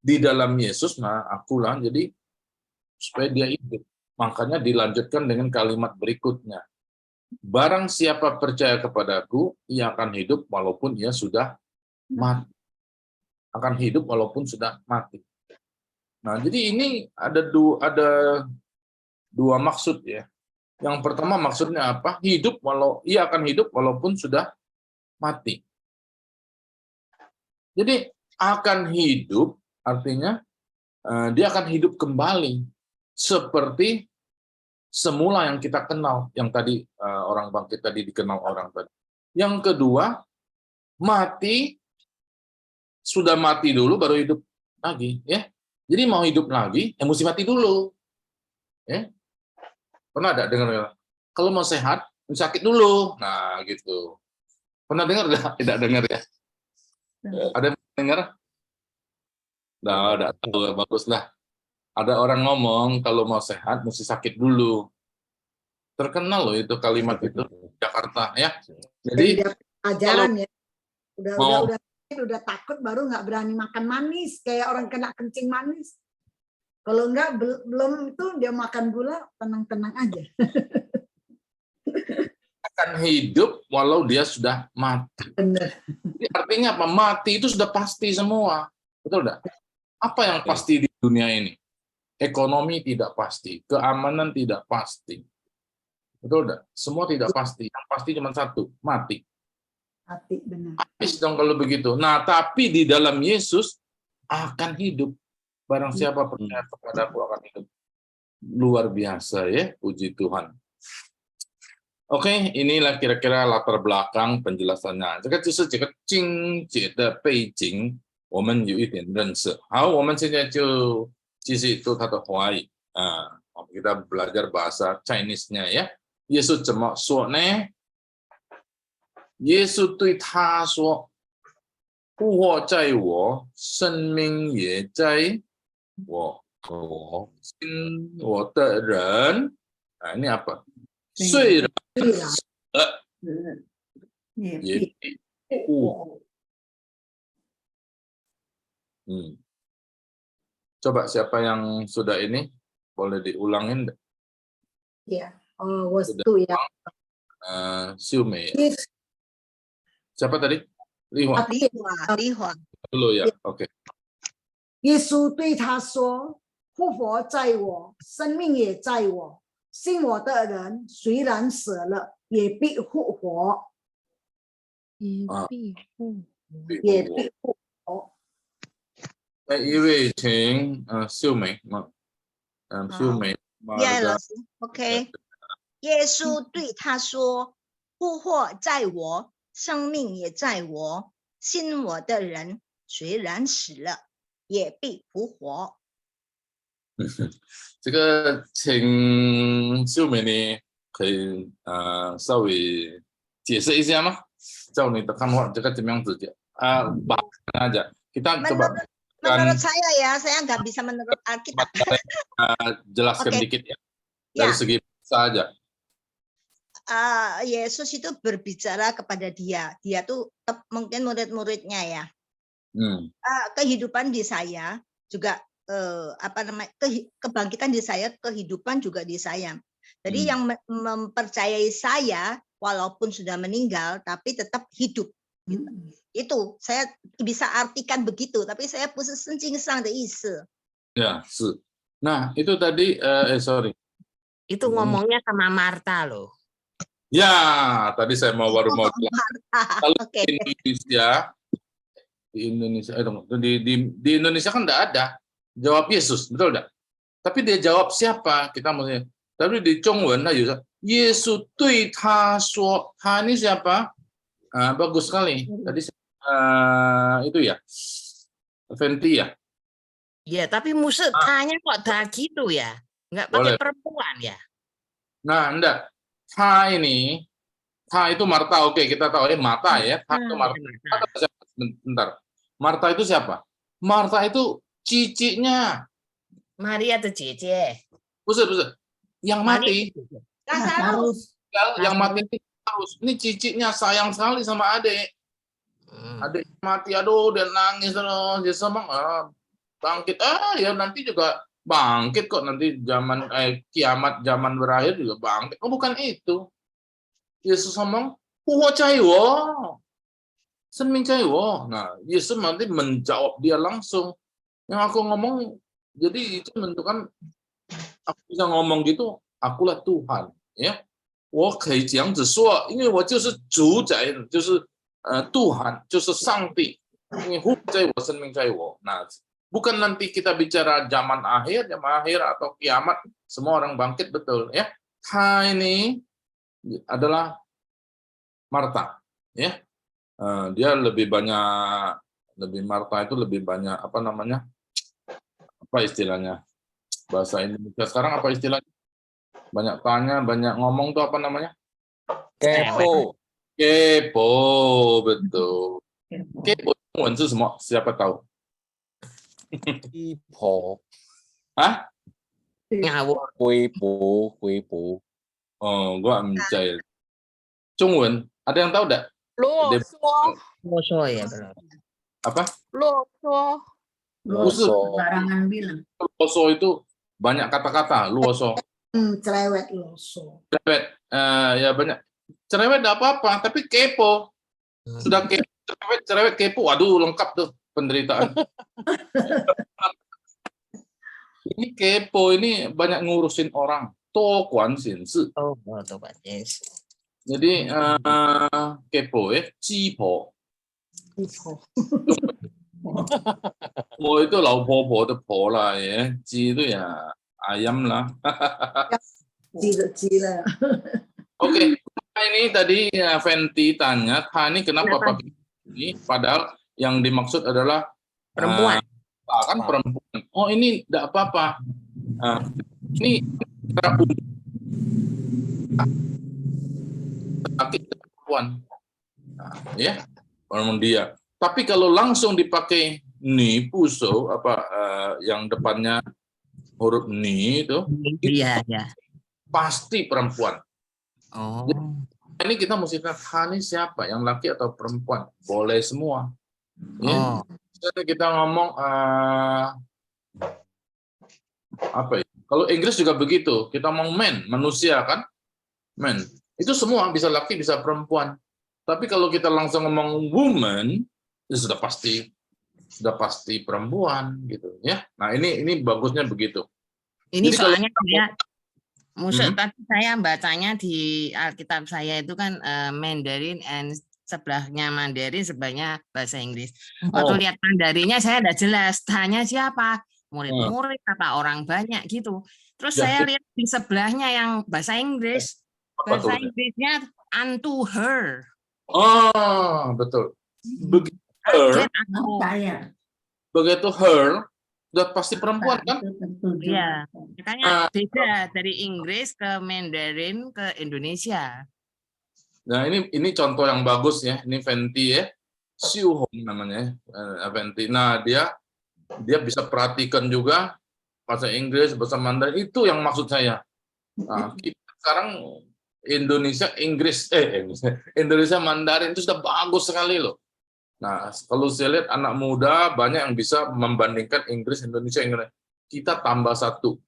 di dalam Yesus, akulah jadi supaya dia hidup. Makanya dilanjutkan dengan kalimat berikutnya. Barang siapa percaya kepadaku, ia akan hidup walaupun ia sudah mati. Akan hidup walaupun sudah mati. Nah, jadi ini ada dua maksud ya. Yang pertama maksudnya apa? Ia akan hidup walaupun sudah mati. Jadi akan hidup artinya dia akan hidup kembali seperti semula yang kita kenal, yang tadi orang bangkit tadi dikenal orang tadi. Yang kedua, sudah mati dulu baru hidup lagi, ya. Jadi mau hidup lagi, mesti mati dulu. Ya. Pernah ada dengar? Kalau mau sehat, sakit dulu. Nah, gitu. Pernah dengar enggak? Tidak dengar ya? Ada yang dengar? Nah, ada tahu, baguslah. Ada orang ngomong kalau mau sehat mesti sakit dulu. Terkenal loh itu kalimat itu Jakarta ya. Jadi
ajaran ya. Udah takut baru nggak berani makan manis kayak orang kena kencing manis. Kalau enggak belum itu dia makan gula tenang-tenang aja.
Akan hidup walau dia sudah mati.
Benar.
Jadi artinya apa? Mati itu sudah pasti semua. Betul enggak? Apa yang pasti di dunia ini? Ekonomi tidak pasti, keamanan tidak pasti. Betul enggak? Semua tidak pasti. Yang pasti cuma satu, mati.
Mati, benar.
Habis dong kalau begitu. Nah, tapi di dalam Yesus akan hidup. Barang siapa percaya kepadaku akan hidup. Luar biasa ya, puji Tuhan. Oke, inilah kira-kira latar belakang penjelasannya. 这个就是这个经节的背景，我们有一点认识。好，我们现在就继续读他的话语。kita belajar bahasa Chinese-nya ya. Yesus 怎么说呢？耶稣对他说：“复活在我，生命也在我。信我的人，ini apa？ 虽然死了，也必复活。” Coba siapa yang sudah ini boleh diulangin?
Ya, wastu ya.
Siu Mei. Siapa tadi? Li Hua. Dulu ya. Oke.
耶稣对他说：“复活在我，生命也在我。信我的人，虽然死了，也必复活。也必复活。”
一位请秀美秀美
Yeah， 老师 ，OK。耶稣对他说：“复活在我，生命也在我。信我的人，虽然死了，也必复活。”
这个请秀美呢，可以稍微解释一下吗？叫你的看法，这个怎么样子讲bahkan aja. Kita coba
Menurut saya ya, saya nggak bisa menurut Alkitab.
Jelaskan dikit ya. Dari segi bahasa aja.
Yesus itu berbicara kepada dia. Dia tuh mungkin murid-muridnya ya. Kehidupan di saya juga kebangkitan di saya, kehidupan juga di saya. Jadi yang mempercayai saya walaupun sudah meninggal tapi tetap hidup. Gitu. Itu saya bisa artikan begitu, tapi saya 不是圣经上的意思。
Ya, nah itu tadi sorry.
Itu ngomongnya sama Marta loh.
Ya, tadi saya baru mau kalau
Okay.
di Indonesia kan enggak ada jawab Yesus, betul enggak? Tapi dia jawab siapa? Kita mesti. Tapi di Zhongwen Yesus 对他说,他ini siapa? Bagus sekali. Tadi itu ya. Fenty ya.
Ya, tapi musik tanya kok dah gitu ya. Enggak pakai perempuan ya.
Nah, enggak. Ta ini, Ta itu Marta. Oke, kita tahu Marta ya. Ta itu Marta. Bentar. Marta itu siapa? Marta itu ciciknya
Maria atau Cici?
Buset. Yang mati.
Lazarus.
Yang mati harus. Ini ciciknya sayang sekali sama adik. Adik mati, aduh, dia nangis terus. Dia sama bangkit. Ya nanti juga bangkit kok, nanti zaman kiamat zaman berakhir juga bangkit. Oh, bukan itu. Yesus ngomong, nah, Yesus nanti menjawab dia langsung. Yang aku ngomong, jadi itu menentukan aku bisa ngomong gitu, akulah Tuhan, ya. 我可以这样子说，因为我就是主宰，就是Tuhan，就是上帝，因为活在我，生命在我。Nah, bukan nanti kita bicara zaman akhir atau kiamat, semua orang bangkit betul, ya. Ta ini adalah Marta, ya. Dia lebih banyak, Marta itu lebih banyak apa namanya? Apa istilahnya? Bahasa Indonesia sekarang apa istilahnya? Banyak tanya, banyak ngomong tuh apa namanya?
Kepo.
Kepo, betul. Kepo itu semua, siapa tahu?
Kepo.
Hah?
Ngawur.
Kepo.
Oh, gua mencari. Zhongwen, ada yang tahu enggak?
Loso ya benar.
Apa?
Loso. Barangan bilang.
Loso itu banyak kata-kata, luoso.
Cerewet loso.
Cerewet, ya banyak. Cerewet enggak apa-apa, tapi kepo. Sudah cerewet kepo, waduh lengkap tuh penderitaan. Ini kepo, ini banyak ngurusin orang. Tokuan sinsi.
Oh, tokuan yes.
Jadi kepo ya, cipo. Oh itu lau popo itu po lah ya, ci itu ya ayam lah. Oke, ini tadi Fenty tanya, ini kenapa pakai ini? Padahal yang dimaksud adalah
perempuan.
Kan perempuan. Oh ini tidak apa-apa. Ini perempuan, ya, orang dia. Tapi kalau langsung dipakai ni puso yang depannya huruf ni itu,
iya.
Pasti perempuan.
Oh.
Jadi, ini kita mesti lihat ini siapa, yang laki atau perempuan? Boleh semua. Ya. Jadi kita ngomong apa ya? Kalau Inggris juga begitu. Kita ngomong man, manusia kan? Man. Itu semua bisa laki, bisa perempuan. Tapi kalau kita langsung ngomong woman, itu sudah pasti perempuan gitu ya. Nah, ini bagusnya begitu.
Ini jadi soalnya tadi saya bacanya di Alkitab saya itu kan Mandarin and sebelahnya Mandarin, sebelahnya bahasa Inggris.
Oh.
Waktu lihat Mandarinnya saya tidak jelas, tanya siapa, murid-murid apa orang banyak gitu. Terus saya lihat di sebelahnya yang bahasa Inggris, bahasa Inggrisnya unto her.
Oh, betul. Begitu her, begitu her, udah pasti perempuan kan?
Iya, makanya beda dari Inggris ke Mandarin ke Indonesia.
Nah, ini contoh yang bagus ya. Ini Venti ya. Xiu Hong namanya, Venti. Nah, dia bisa perhatikan juga bahasa Inggris, bahasa Mandarin, itu yang maksud saya. Nah, kita sekarang Indonesia Mandarin itu sudah bagus sekali loh. Nah, kalau saya lihat anak muda banyak yang bisa membandingkan Inggris, Indonesia, Inggris. Kita tambah satu,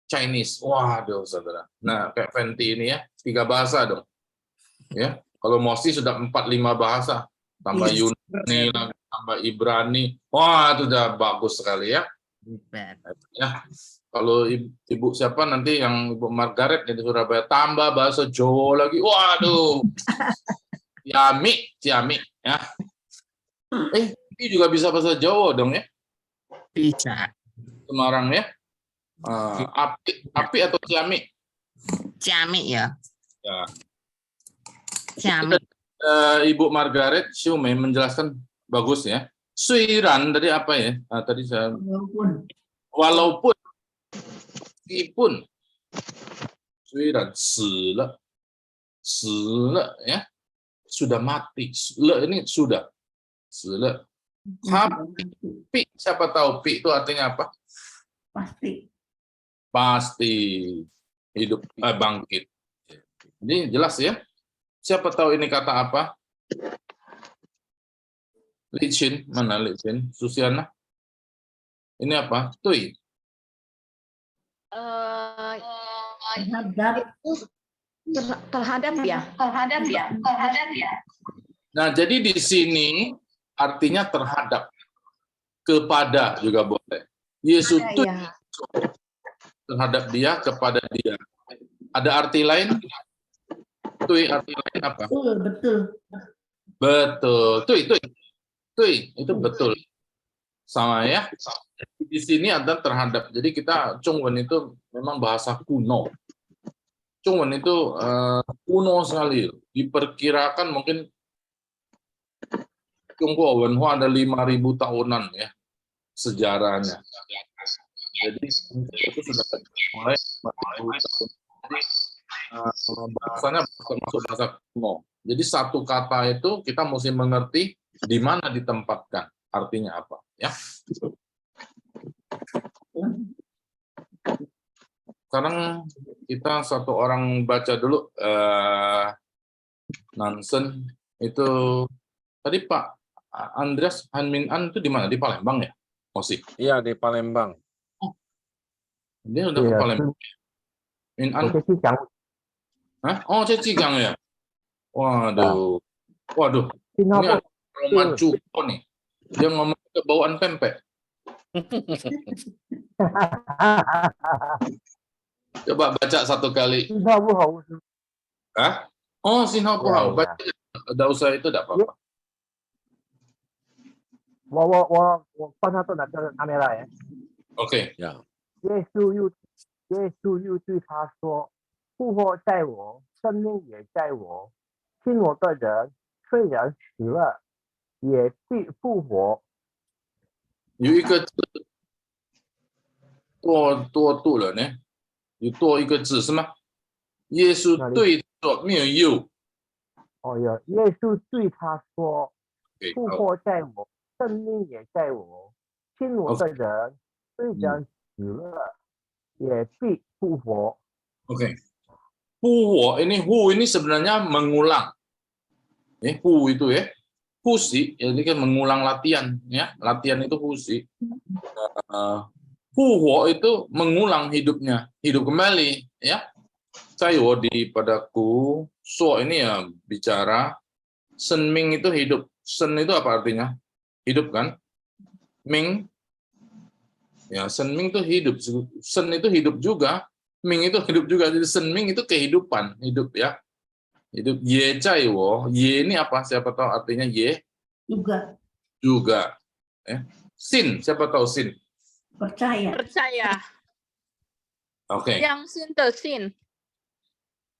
Chinese. Waduh, saudara. Nah, kayak Venti ini ya, 3 bahasa dong. Ya, kalau Mosi sudah 4-5 bahasa. Tambah Yunani, tambah Ibrani. Wah, itu udah bagus sekali ya. Ya, kalau ibu siapa nanti yang Ibu Margaret di Surabaya tambah bahasa Jawa lagi. Waduh. Ciami ya. Ini juga bisa bahasa Jawa dong ya?
Bisa.
Semarang ya? Api atau Ciami?
Ciami ya.
Ya.
Ciami.
Ibu Margaret Shumei menjelaskan bagus ya. Suiran tadi apa ya? Tadi saya walaupun meskipun suiran sile ya sudah mati. Ini sudah sile. Pi, siapa tahu pi itu artinya apa? Pasti hidup bangkit. Ini jelas ya. Siapa tahu ini kata apa? Licin, mana licin? Susiana? Ini apa? Tui.
Terhadap ya.
Nah, jadi di sini artinya terhadap, kepada juga boleh. Yesus itu terhadap dia, kepada dia. Ada arti lain? Tui arti lain apa? Betul. Tui itu betul. Sama ya. Di sini ada terhadap. Jadi kita Zhongwen itu memang bahasa kuno. Zhongwen itu kuno sekali. Diperkirakan mungkin Tionghoa Wenhua ada 5.000 tahunan ya sejarahnya. Jadi itu sudah mulai 5.000 tahun. Jadi bahasanya termasuk bahasa kuno. Jadi satu kata itu kita mesti mengerti di mana ditempatkan, artinya apa, ya. Sekarang kita satu orang baca dulu Nansen itu tadi Pak Andreas Hanmin An itu di mana? Di Palembang ya? Mosi?
Iya, di Palembang.
Dia udah ke Palembang. Min An. Hah? Oh, Cecigang ya. Waduh. Ini ada Roman Cuko nih. Dia ngomong kebauan pempek. Coba baca satu kali. Hah? Oh, Sinhao. Baca. Udah usah itu enggak apa-apa.
我放上那个卡梅拉呀。
OK。
耶稣又对他说：“复活在我，生命也在我。信我的人，虽然死了，也必复活。”
有一个字多度了呢，有多一个字是吗？耶稣对说没有又。
哦哟，耶稣对他说：“复活在我，生命也在我。信我的人，虽然死了，也必复活。”
Oke. Fuwo ini sebenarnya mengulang. Hu itu ya. Fusi, ini kan mengulang latihan ya. Latihan itu fusi. Fuwo itu mengulang hidupnya, hidup kembali ya. Sayo di padaku, so ini ya bicara. Senming itu hidup. Sen itu apa artinya? Hidup kan? Ming ya, senming itu hidup. Sen itu hidup juga. Ming itu hidup juga. Jadi senming itu kehidupan, hidup ya. Hidup. Ye cai wo. Ye ini apa? Siapa tahu artinya ye?
Juga.
Juga. Sin. Siapa tahu sin?
Percaya.
Percaya.
Oke.
Yang sin de sin.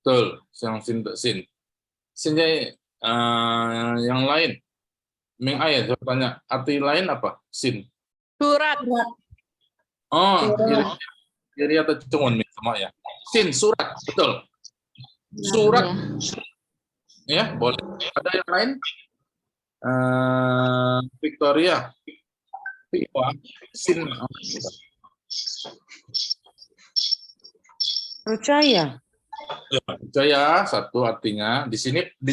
Betul. Yang sin de sin. Sinjai yang lain. Ming ayat saya tanya. Arti lain apa? Sin.
Surat.
Oh, kiri atau cungun sama ya. Sin surat, betul. Surat. Ya, boleh. Ada yang lain? Victoria. Sin.
Percaya.
Ya, percaya satu artinya di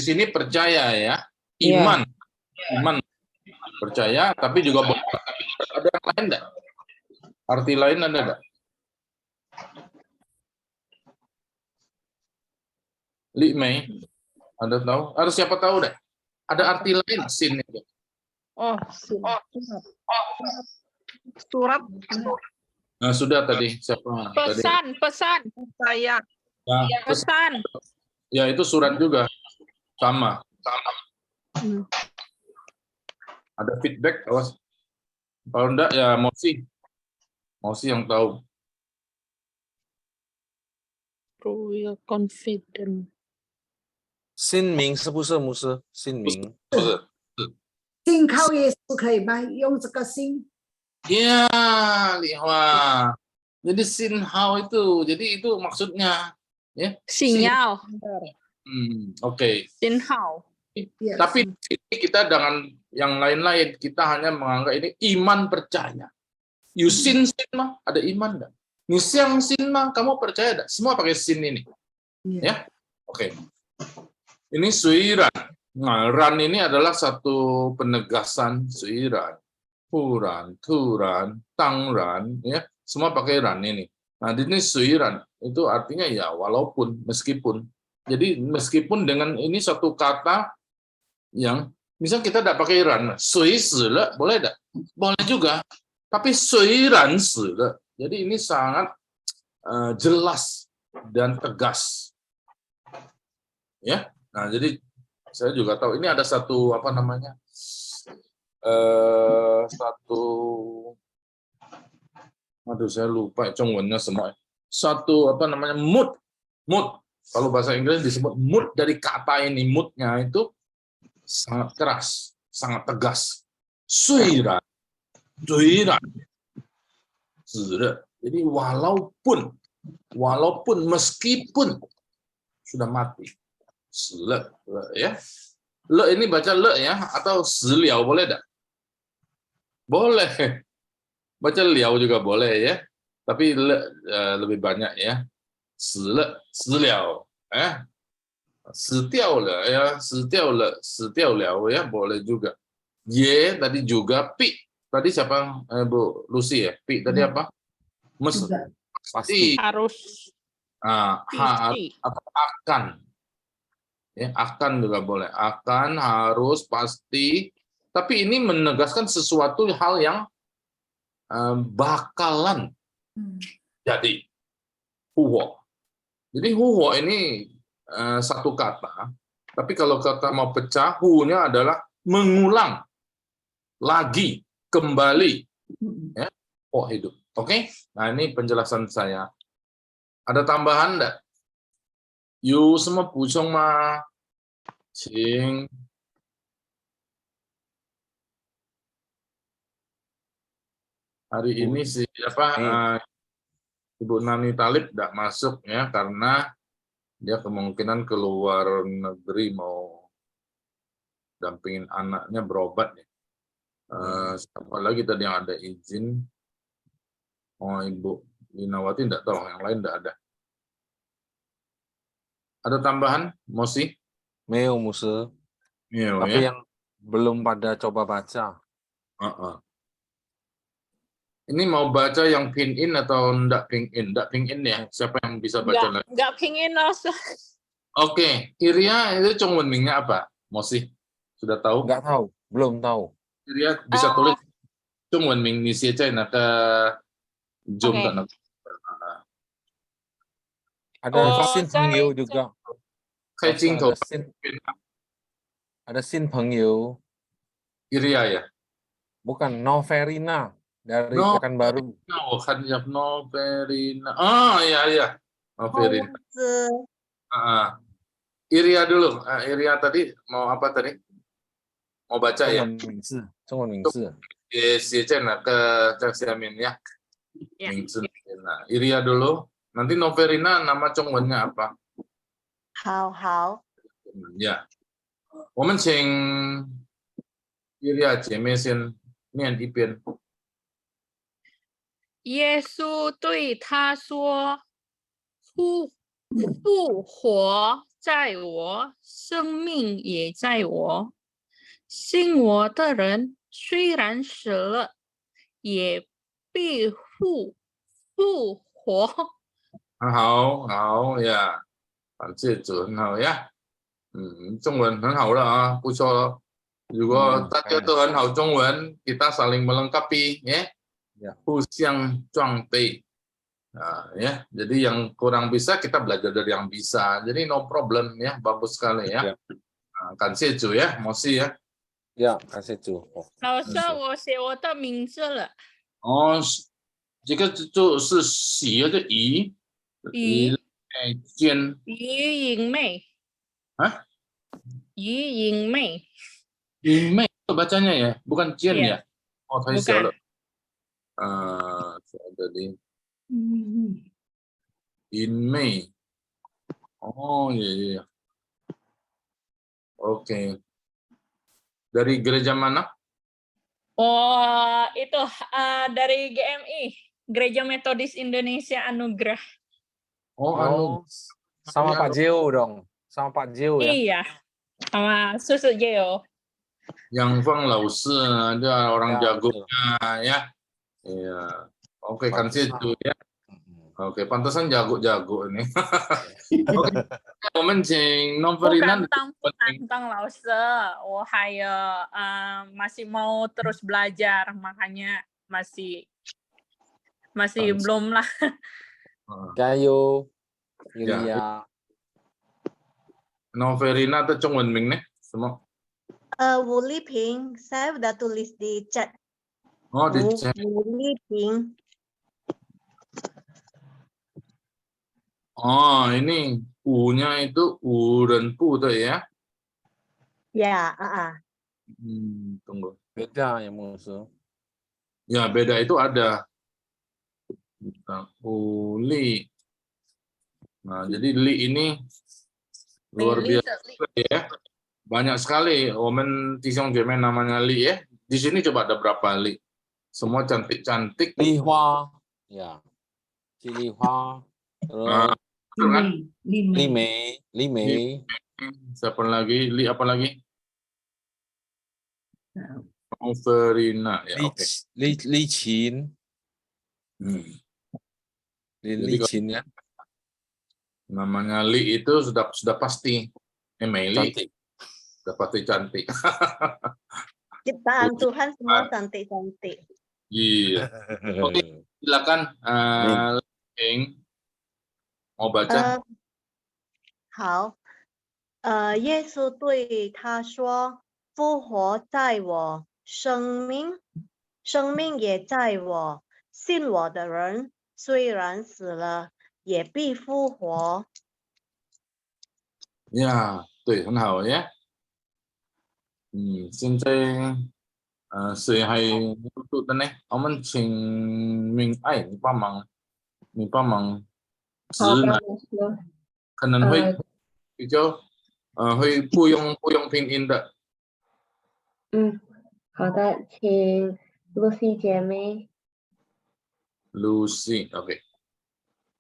sini percaya ya. Iman. Iman. Percaya tapi juga boleh. Ada yang lain enggak? Arti lain ada enggak? Li Mei, Anda tahu? Ada siapa tahu deh? Ada arti lain sin itu.
Oh, surat.
Nah, sudah tadi siapa?
Pesan, pesan. Saya.
Nah,
Pesan.
Ya, itu surat juga. Sama. Ada feedback, awas. Kalau enggak ya Mosi. Mosi yang tahu.
Real confident.
姓名是不是牧师？姓名
不是。
信靠耶稣可以吗？用这个信。
Ya, Lihwa. Jadi sinhao itu, jadi itu maksudnya, ya.
Sinyal.
Oke.
Sinhao.
Tapi ini kita dengan yang lain-lain, kita hanya menganggap ini iman percaya. Yusin sin mah ada iman enggak? Nisyang sin mah kamu percaya enggak? Semua pakai sin ini. Ya. Oke. Ini suiran. Nah, ran ini adalah satu penegasan suiran. Huran, turan, tangran, ya. Semua pakai ran ini. Nah, ini suiran. Itu artinya ya walaupun, meskipun. Jadi meskipun dengan ini satu kata yang misal kita tidak pakai ran, sui sile, boleh tidak? Boleh juga. Tapi sui ran sile. Jadi ini sangat jelas dan tegas. Ya. Nah, jadi saya juga tahu ini ada satu apa namanya? Aduh saya lupa Zhongwennya semua. Satu apa namanya? Mood. Kalau bahasa Inggris disebut mood dari kata ini, moodnya itu sangat keras, sangat tegas. Suiran. Jadi walaupun meskipun sudah mati. Le, ya. Le ini baca le ya atau seliau boleh enggak? Boleh. Baca liau juga boleh ya. Tapi le lebih banyak ya. Seliau, setiau le ya, setiau liao ya boleh juga. Ye tadi juga pi. Tadi siapa Bu Lucy ya? Pi tadi apa? Pasti.
Harus.
Akan. Ya, akan juga boleh. Akan, harus, pasti. Tapi ini menegaskan sesuatu hal yang bakalan jadi. Huwo. Jadi huwo ini satu kata. Tapi kalau kata mau pecah, hu-nya adalah mengulang. Lagi, kembali. Ya, hidup. Oke? Nah, ini penjelasan saya. Ada tambahan enggak? Yu semua pusong mah, cing. Hari ini Ibu Nani Talib tidak masuk ya karena dia kemungkinan keluar negeri mau dampingin anaknya berobat ya. Siapa lagi tadi yang ada izin? Oh Ibu Linawati tidak tahu, yang lain tidak ada. Ada tambahan, Mosi?
Meo Musa. Tapi
ya?
yang belum pada coba baca.
Ini mau baca yang pin in atau enggak pin in? Enggak pin in ya? Siapa yang bisa baca lagi?
Enggak pingin
Oke, Iria itu Zhongwenmingnya apa? Mosi? Sudah tahu?
Enggak tahu, belum tahu.
Iria bisa tulis Zhongwenming ni xie zai na de zhong de.
Ada Sin Hangyu juga.
开镜头
ada Sin Pengyu.
Iria ya?
Bukan, Noverina dari
No,
Pekanbaru.
Noverina. Oh iya. Noverina. Iria dulu. Iria tadi mau apa tadi? Mau baca ya?
中文名字。
写在哪个在下面ya?名字. Nah, Iria dulu. Nanti Noverina nama Zhongwennya apa?
好。
呀，我们请伊利亚姐妹先念一遍。
耶稣对他说：“复活在我，生命也在我。信我的人虽然死了，也必复活。”
好呀，感谢主，很好呀。中文很好了啊，不错了。如果大家都很好中文，kita saling melengkapi ya, 互相装备ya. Jadi yang kurang bisa kita belajar dari yang bisa. Jadi no problem ya, bagus sekali ya. 感谢主呀，摩西呀。
呀，感谢主。
老师，我写我的名字了。
哦，这个就是喜的怡，坚
于莹妹。于莹妹。
莹妹bacanya ya, bukan Jen ya? Oh, tadi salah. Tadi. Inmei. Oh iya. Oke. Dari gereja mana?
Oh, itu dari GMI, Gereja Metodis Indonesia Anugerah.
Oh, sama Pak Jeo dong. Sama Pak Jeo ya?
Iya, sama Susu Jeo.
Yang Fang Lausi ada orang jagonya ya. Iya. Oke, kan situ ya. Oke, pantasan jago-jago ini. Oke. 我们请 Noverina.
Tentang Lause, masih mau terus belajar, makanya masih belum lah.
Kayo, Iria.
Noverina itu Zhongwen Ming nih, semua.
Wu Liping, saya udah tulis di chat.
Oh, di chat.
Wu Liping.
Oh, ini U-nya itu U dan Pu tuh ya?
Ya,
tunggu.
Beda ya musuh.
Ya, beda itu ada. Uli. Nah, jadi Li ini luar biasa ya. Banyak sekali Omen Tisong Jemen namanya Li ya. Di sini coba ada berapa Li? Semua cantik-cantik.
Li Hua. Ya. Li Hua. Li Mei.
Siapa lagi? Li apa lagi? Noverina ya. Oke.
Li Qin. Li Qin ya.
Namanya Li itu sudah pasti. Mei sudah pasti cantik.
Ciptaan Tuhan semua cantik-cantik.
Iya. Oke, silakan. Ing. Mau baca?
好，耶稣对他说：“复活在我，生命也在我。信我的人，虽然死了，也必复活。”
Ya, 对，很好呀。现在谁还不读的呢？我们请明爱，你帮忙指南，可能会比较会不用拼音的。
好的，请 Lucy 姐妹。
Lucy, OK。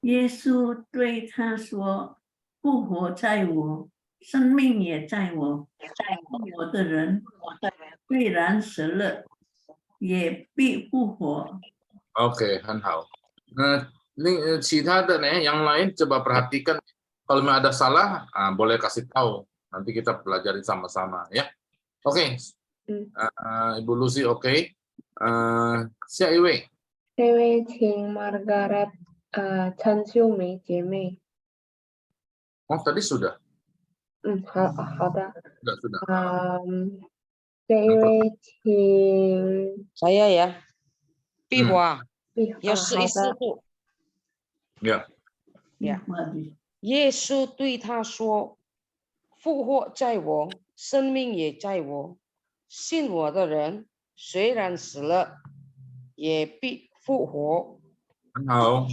耶稣对他说：“复活在我，生命也在我。我的人虽然死了，也必复活。”
Oke, 很好。Nah, ini其他的nih, yang lain coba perhatikan. Kalau ada salah, boleh kasih tahu. Nanti kita pelajari sama-sama ya. Oke. Ibu Lucy, oke. Siapa ini?
这位请 Margaret 陈秀梅姐妹。
Oh, tadi sudah.
好的。
Sudah.
这一位请
Saya ya. 壁花 要
好
试一试
的。
度。
Ya.
呀，耶稣对他说：“复活在我，生命也在我。信我的人，虽然死了，也必复活。”
Halo.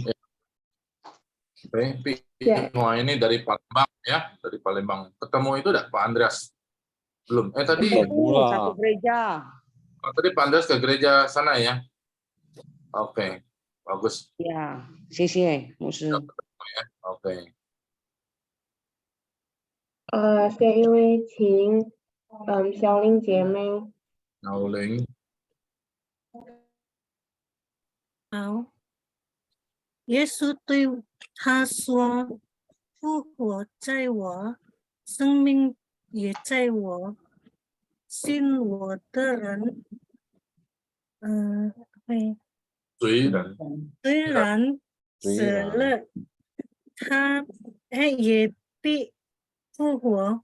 Oke, semua ini dari Palembang ya, dari Palembang. Ketemu itu enggak Pak Andreas? Belum. Tadi
Satu gereja.
tadi Pak Andreas ke gereja sana ya. Oke, bagus.
Ya, 谢谢牧师。
Oke.
下一位请小玲姐妹。
小玲。
好，耶稣对他说：“复活在我，生命也在我。信我的人，
虽然
死了，他也必复活。”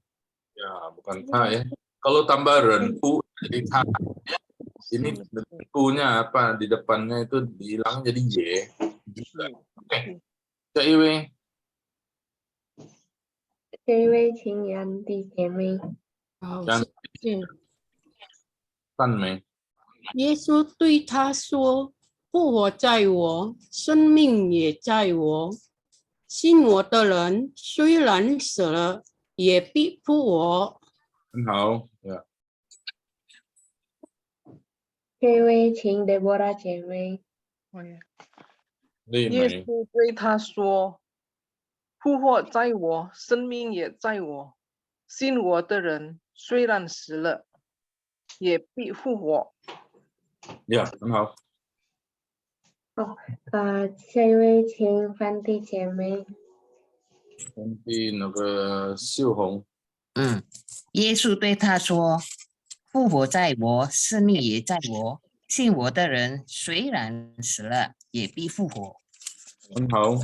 Ya, bukan ta ya. Kalau tambah renpu jadi ta. Ini punya apa di depannya itu dihilang jadi y juga. Oke. 下一位
请杨弟姐妹。
好，
Dan
谢谢。
赞美。
耶稣对他说：“复活在我，生命也在我。信我的人，虽然死了，也必复活。”
很好，ya.
这一位请 Deborah 姐妹。
丽美。
耶稣对他说：“复活在我，生命也在我。信我的人，虽然死了，也必复活。”
Ya, 很好。
下一位请范弟姐妹。
Nanti 那个秀红。
耶稣对他说：“复活在我，生命也在我。信我的人，虽然死了，也必复活。”
很好。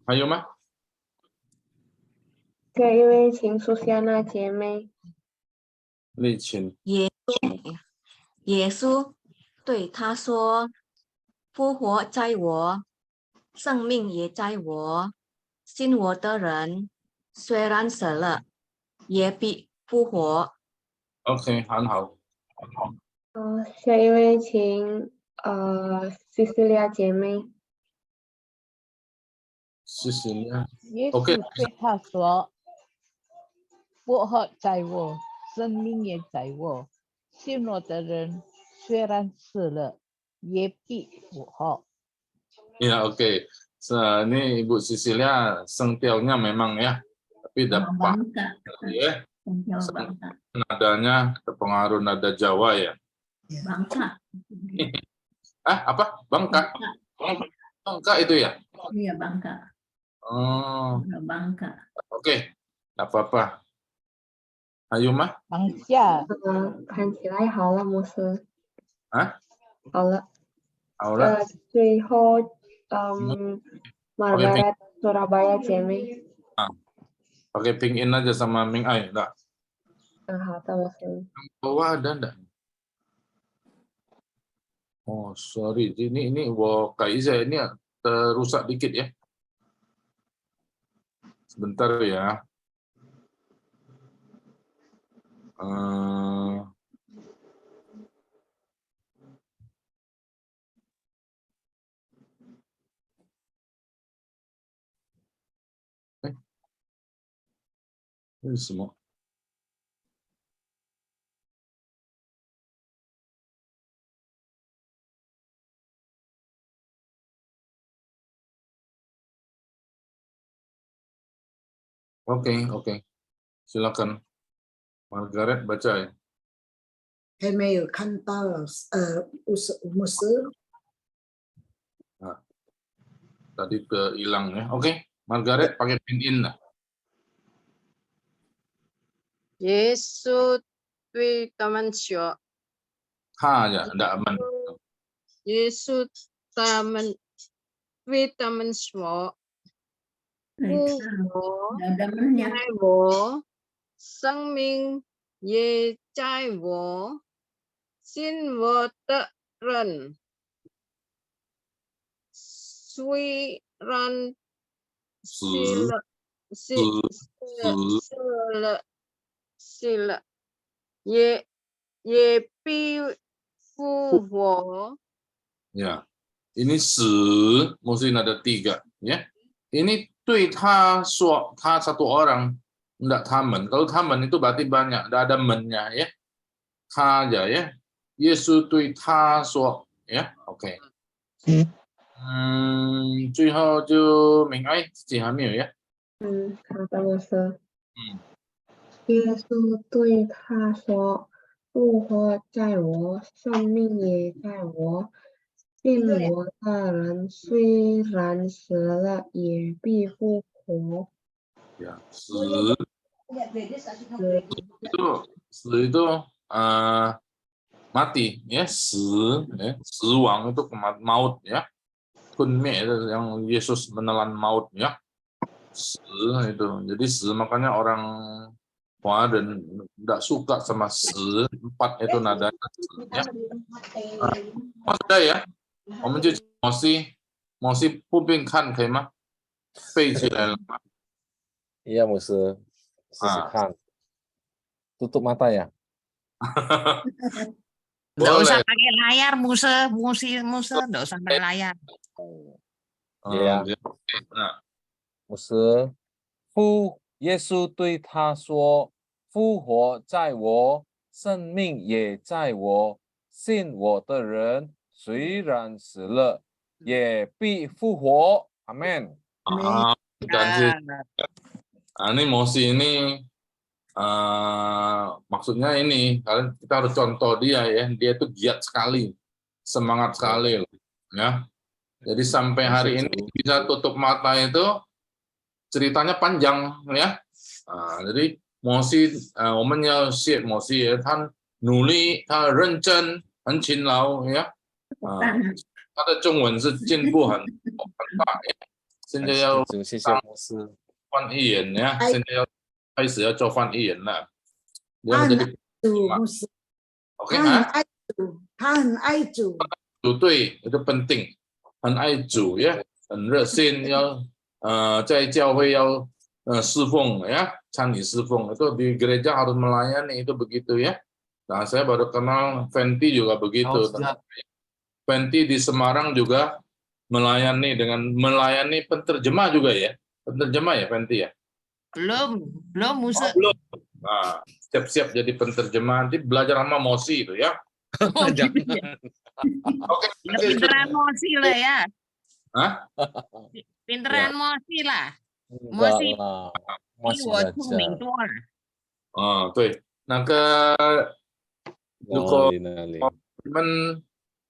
还有吗？
下一位请苏夏娜姐妹。
丽琴。
耶稣对他说：“复活在我，生命也在我。信我的人，虽然死了，也必复活。”
OK， 很好。
下一位请Cecilia 姐妹。
Cecilia。
耶稣对他说：“复活在我，生命也在我。信我的人，虽然死了，也必复活。”
Ya, oke. Ini Ibu Cecilia sengtiaunya memang ya, tapi dapat ya. Nadanya terpengaruh nada Jawa ya.
Bangka.
Apa? Bangka? Bangka itu ya?
Iya, Bangka.
Oh.
Bangka.
Oke, nggak apa-apa. Ayo mah.
看起来好了，牧师。
啊？
好了。
好了。
最后Margaret Surabaya 姐妹。
Pakai ping in aja sama Ming Ai, enggak?
好的，牧师。
Bawah ada enggak? Oh, sorry. Ini Kaiza ini rusak dikit ya. Sebentar ya. Ini semua. Oke. Silakan. Margaret baca ya.
Email kantor musuh.
Nah, tadi hilang ya. Oke, Margaret pakai pin in lah.
Yesus tuy taman syo.
Ha ya, enggak aman.
Yesus taman tuy taman syo. 复活在我，生命也在我，信我的人虽然死了，也必复活。
Ya, ini 死 mesti ada 3 ya. Ini 对他说他 satu orang, enggak 他们. Kalau 他们 itu berarti banyak, enggak ada mennya ya. 他 aja ya. Yesus 对他说 ya. OK. 最后就明爱自己还没有呀。
好的，牧师。耶稣对他说：“复活在我，生命也在我。信我的人虽然死了，也必复活。”
Ya, 死itu mati ya, 死 ya, 死亡 itu maut ya. Kunme itu yang Yesus menelan maut ya. 死 itu. Jadi 死 makanya orang dan tidak suka sama 死 4 itu nadanya 死 ya. Ada ya. 我们就摩西步边看可以吗？背起来了吗？
Iya, Musa. Sisihkan. Tutup mata ya.
Nggak usah pakai layar, Musa. Nggak usah pakai layar.
Iya. Musa. 耶稣对他说：“复活在我，生命也在我。信我的人，虽然死了，也必复活。” Amin.
Ini Mosi ini maksudnya ini kalian kita harus contoh dia ya, dia itu giat sekali, semangat sekali loh, ya. Jadi sampai hari ini bisa tutup mata itu ceritanya panjang ya. Jadi Mosi, 我们要谢Mosi他努力，他认真，很勤劳呀。他的中文是进步很大呀。现在要当翻译员呀，现在要开始要做翻译员了。dia menjadi Oke,
他很爱主，
对，itu penting， 很爱主呀，很热心，要在教会要侍奉ya， 参与侍奉itu di gereja harus melayani itu begitu ya. Nah, saya baru kenal Fenty juga begitu. Fenty di Semarang juga melayani penterjemah juga ya. Penterjemah ya Fenty ya?
Belum Musa.
Belum. Nah, siap-siap jadi penterjemah, nanti belajar sama Mosi itu ya. Oke.
Pinteran Mosi lah ya.
Hah?
Pinteran Mosi lah.
Mosi.
对，那个如果你们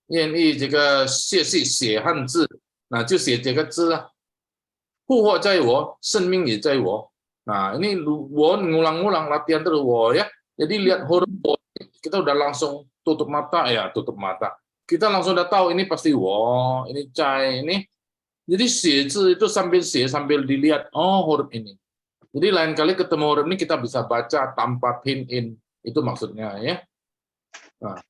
愿意这个写汉字，那就写这个字了。复活在我，生命也在我。Nah, ini wo ngulang-ngulang latihan terus wo ya. Jadi lihat huruf wo, kita udah langsung tutup mata. Kita langsung udah tahu ini pasti wo, ini cai, ini. Jadi 写字 itu sambil 写 sambil dilihat, oh huruf ini. Jadi lain kali ketemu huruf ini kita bisa baca tanpa pin in. Itu maksudnya ya. Nah,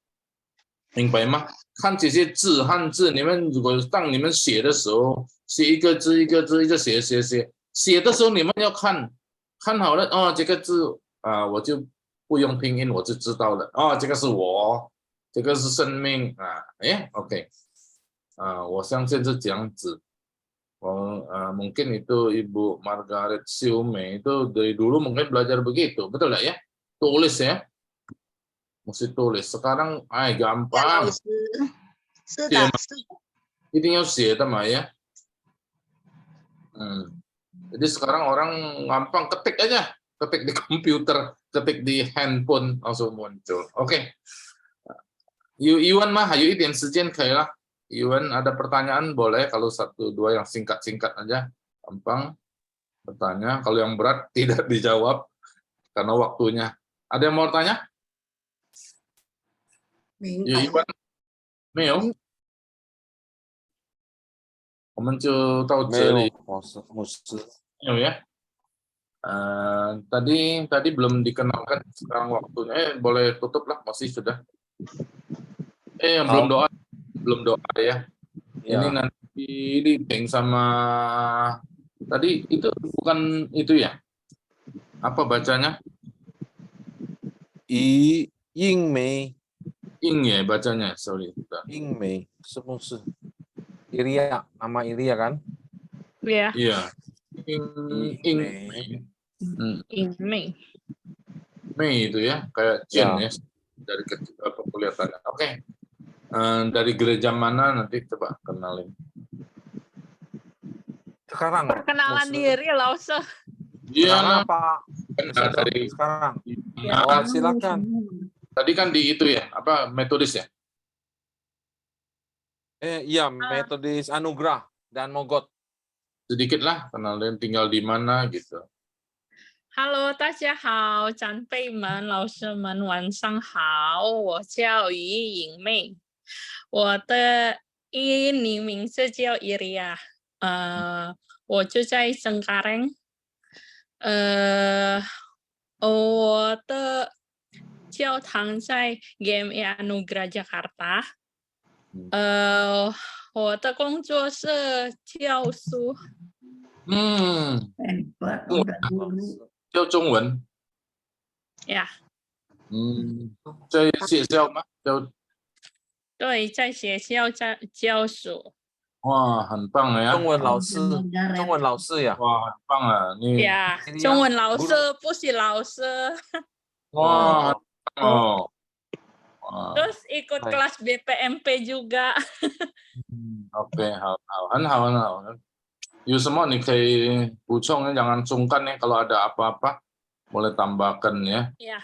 明白吗？看这些字汉字，你们如果当你们写的时候，写一个字一个字一直写的时候，你们要看好了哦，这个字我就不用拼音，我就知道了。哦，这个是我，这个是生命OK， 我相信是这样子。mungkin itu Ibu Margaret Siume itu dari dulu mungkin belajar begitu, betul nggak ya? Tulis ya, mesti tulis. Sekarang gampang.
是的，
一定要写的嘛ya. Jadi sekarang orang gampang ketik aja, ketik di komputer, ketik di handphone langsung muncul. Oke. Iwan mah, hayu一点时间可以了。Iwan ada pertanyaan boleh, kalau 1, 2 yang singkat-singkat aja, gampang bertanya. Kalau yang berat tidak dijawab karena waktunya. Ada yang mau tanya? Iwan, 没有。我们就到这里。ya. Tadi belum dikenalkan, sekarang waktunya. Boleh tutup lah, masih sudah. Belum doa ya. Ini nanti Peng sama tadi itu bukan itu ya? Apa bacanya?
Ying Mei.
Ying ya bacanya, sorry.
Ying Mei, semua Iria, nama Iria kan?
Iya.
Iya. Ying
Mei.
Mei itu ya, kayak Chen ya, dari kecil apa kelihatannya. Oke. Dari gereja mana nanti coba kenalin.
Sekarang.
Perkenalan diri lah, usah.
Iya,
Pak.
Dari
sekarang.
Ya,
Silakan.
Tadi kan di itu ya, apa Metodis ya?
Iya, Metodis Anugerah dan Mogot.
Sedikit lah, kenalin tinggal di mana gitu.
Hello， 大家好，长辈们、老师们，晚上好。我叫于颖妹，我的英文名字叫伊利亚。我就在Cengkareng。我的教堂在 GMI Anugerah Jakarta。我的工作是教书。
教中文。
呀。
在学校吗？
对，在学校教书。
哇，很棒呀！
中文老师呀。
哇，很棒啊！你
呀，中文老师不是老师。
哇，哦。
Terus ikut kelas BPMP juga.
OK， 好，很好。有什么你可以补充，jangan sungkan ya kalau ada apa-apa boleh tambahkan ya.
Iya.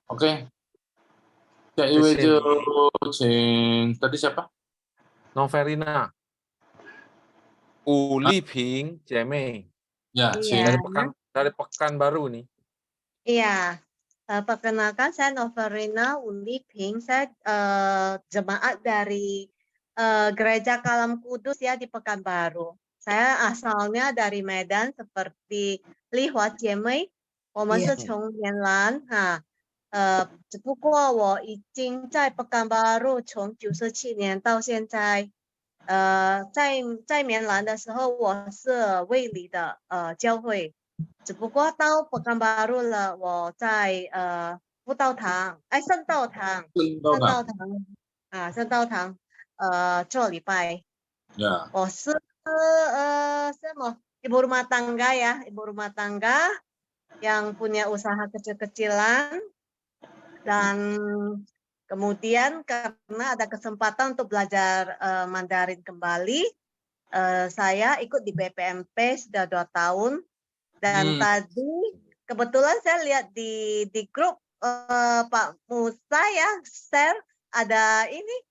OK， 下一位就请 tadi siapa?
Noverina. Uli Ping, Jemei.
Ya,
dari Pekanbaru nih.
Iya. Perkenalkan, saya Noverina Uli Ping. Saya jemaat dari Gereja Kalam Kudus ya di Pekanbaru. Saya asalnya dari Medan seperti Li Hua Jiemei, 我们是从棉兰哈，只不过我已经在Pekanbaru从97年到现在，在棉兰的时候我是卫理的教会，只不过到Pekanbaru了，我在圣道堂做礼拜。我是ibu rumah tangga ya, ibu rumah tangga yang punya usaha kecil-kecilan, dan kemudian karena ada kesempatan untuk belajar Mandarin kembali, saya ikut di BPMP sudah 2 tahun, dan tadi kebetulan saya lihat di grup Pak Musa ya share ada ini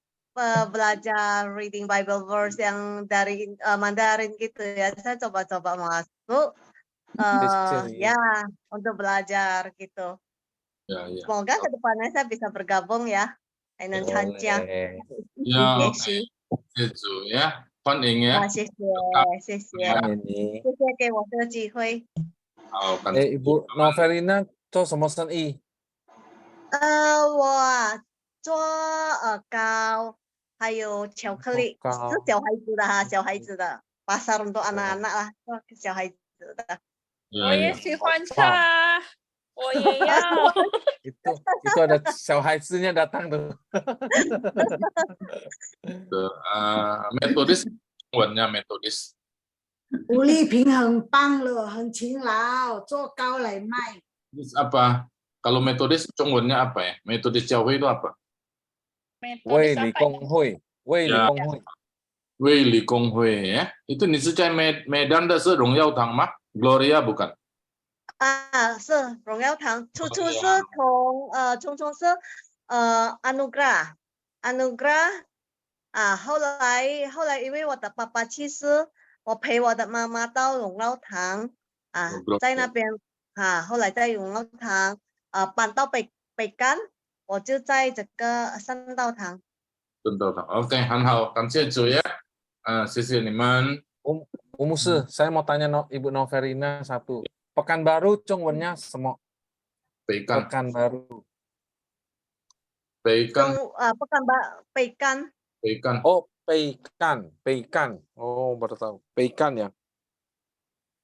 belajar reading Bible verse yang dari Mandarin gitu ya. Saya coba-coba masuk ya untuk belajar gitu. Semoga ke depannya saya bisa bergabung ya. Dengan Chanjiang.
Ya, ya. 欢迎呀！
谢谢给我这个机会。
好，感
谢。Ibu Noverina 做什么生意？
我做糕，还有巧克力，是小孩子的哈，小孩子的pasar untuk anak-anak lah， 小孩子的。
我也喜欢吃，我也要。
itu ada 小孩子nya datang tuh.
Metodis, 中文nya Metodis.
吴丽萍很棒了，很勤劳，做糕来卖。
Apa? Kalau Metodis 中文nya apa ya? Metodis 教会 itu apa?
卫理公会，卫理公会，
卫理公会 ya. Itu 你是在 Medan 的是荣耀堂吗 ？Gloria bukan?
是荣耀堂，初是从是Anugerah 后来因为我的爸爸去世，我陪我的妈妈到荣耀堂在那边后来在荣耀堂搬到北干，我就在这个圣道堂。
圣道堂 ，OK， 很好，感谢主呀，谢谢你们。
Umusi, saya mau tanya Ibu Noverina satu. Pekanbaru Chongwennya semua. Pekanbaru.
Pekan. Pekan.
Oh, Peikan. Oh, baru tahu. Peikan ya.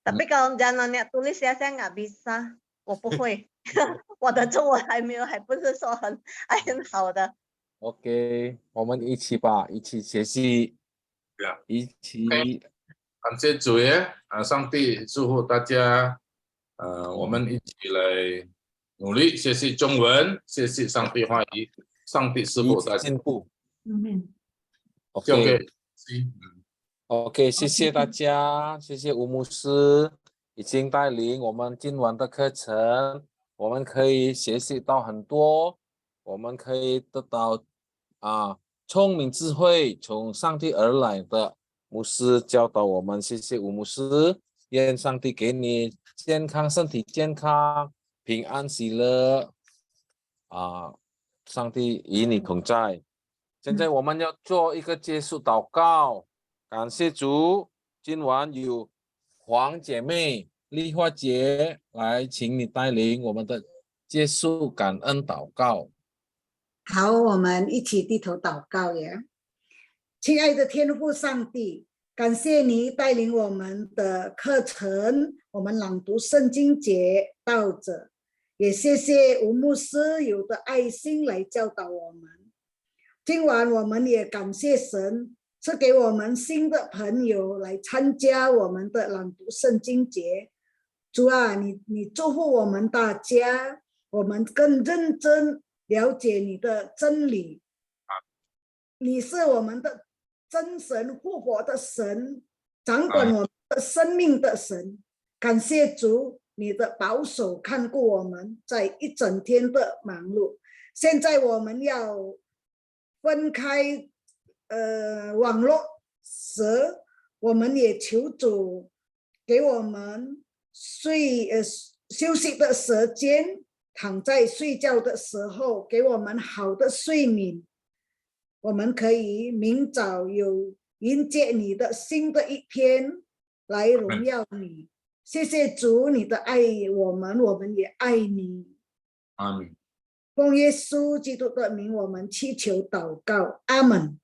Tapi kalau Janonnya tulis ya saya nggak bisa. 我不会，我的中文还不是说很好的。
OK，我们一起吧，一起学习，一起。
感谢主耶！上帝祝福大家，我们一起来努力学习中文，学习上帝话语，上帝赐福大家。
进步。
OK，
OK， 谢谢大家，谢谢吴牧师已经带领我们今晚的课程，我们可以学习到很多，我们可以得到聪明智慧从上帝而来的牧师教导我们，谢谢吴牧师，愿上帝给你健康，身体健康，平安喜乐上帝与你同在。现在我们要做一个结束祷告，感谢主，今晚有黄姐妹、丽花姐来，请你带领我们的结束感恩祷告。
好，我们一起低头祷告呀。亲爱的天父上帝，感谢你带领我们的课程，我们朗读圣经节到这，也谢谢吴牧师有的爱心来教导我们。今晚我们也感谢神赐给我们新的朋友来参加我们的朗读圣经节。主啊，你祝福我们大家，我们更认真了解你的真理。你是我们的真神，复活的神，掌管我们的生命的神。感谢主，你的保守看顾我们在一整天的忙碌。现在我们要分开网络时，我们也求主给我们休息的时间，躺在睡觉的时候给我们好的睡眠，我们可以明早有迎接你的新的一天来荣耀你。谢谢主，你的爱我们，我们也爱你。
阿们。
奉耶稣基督的名，我们祈求祷告，阿们。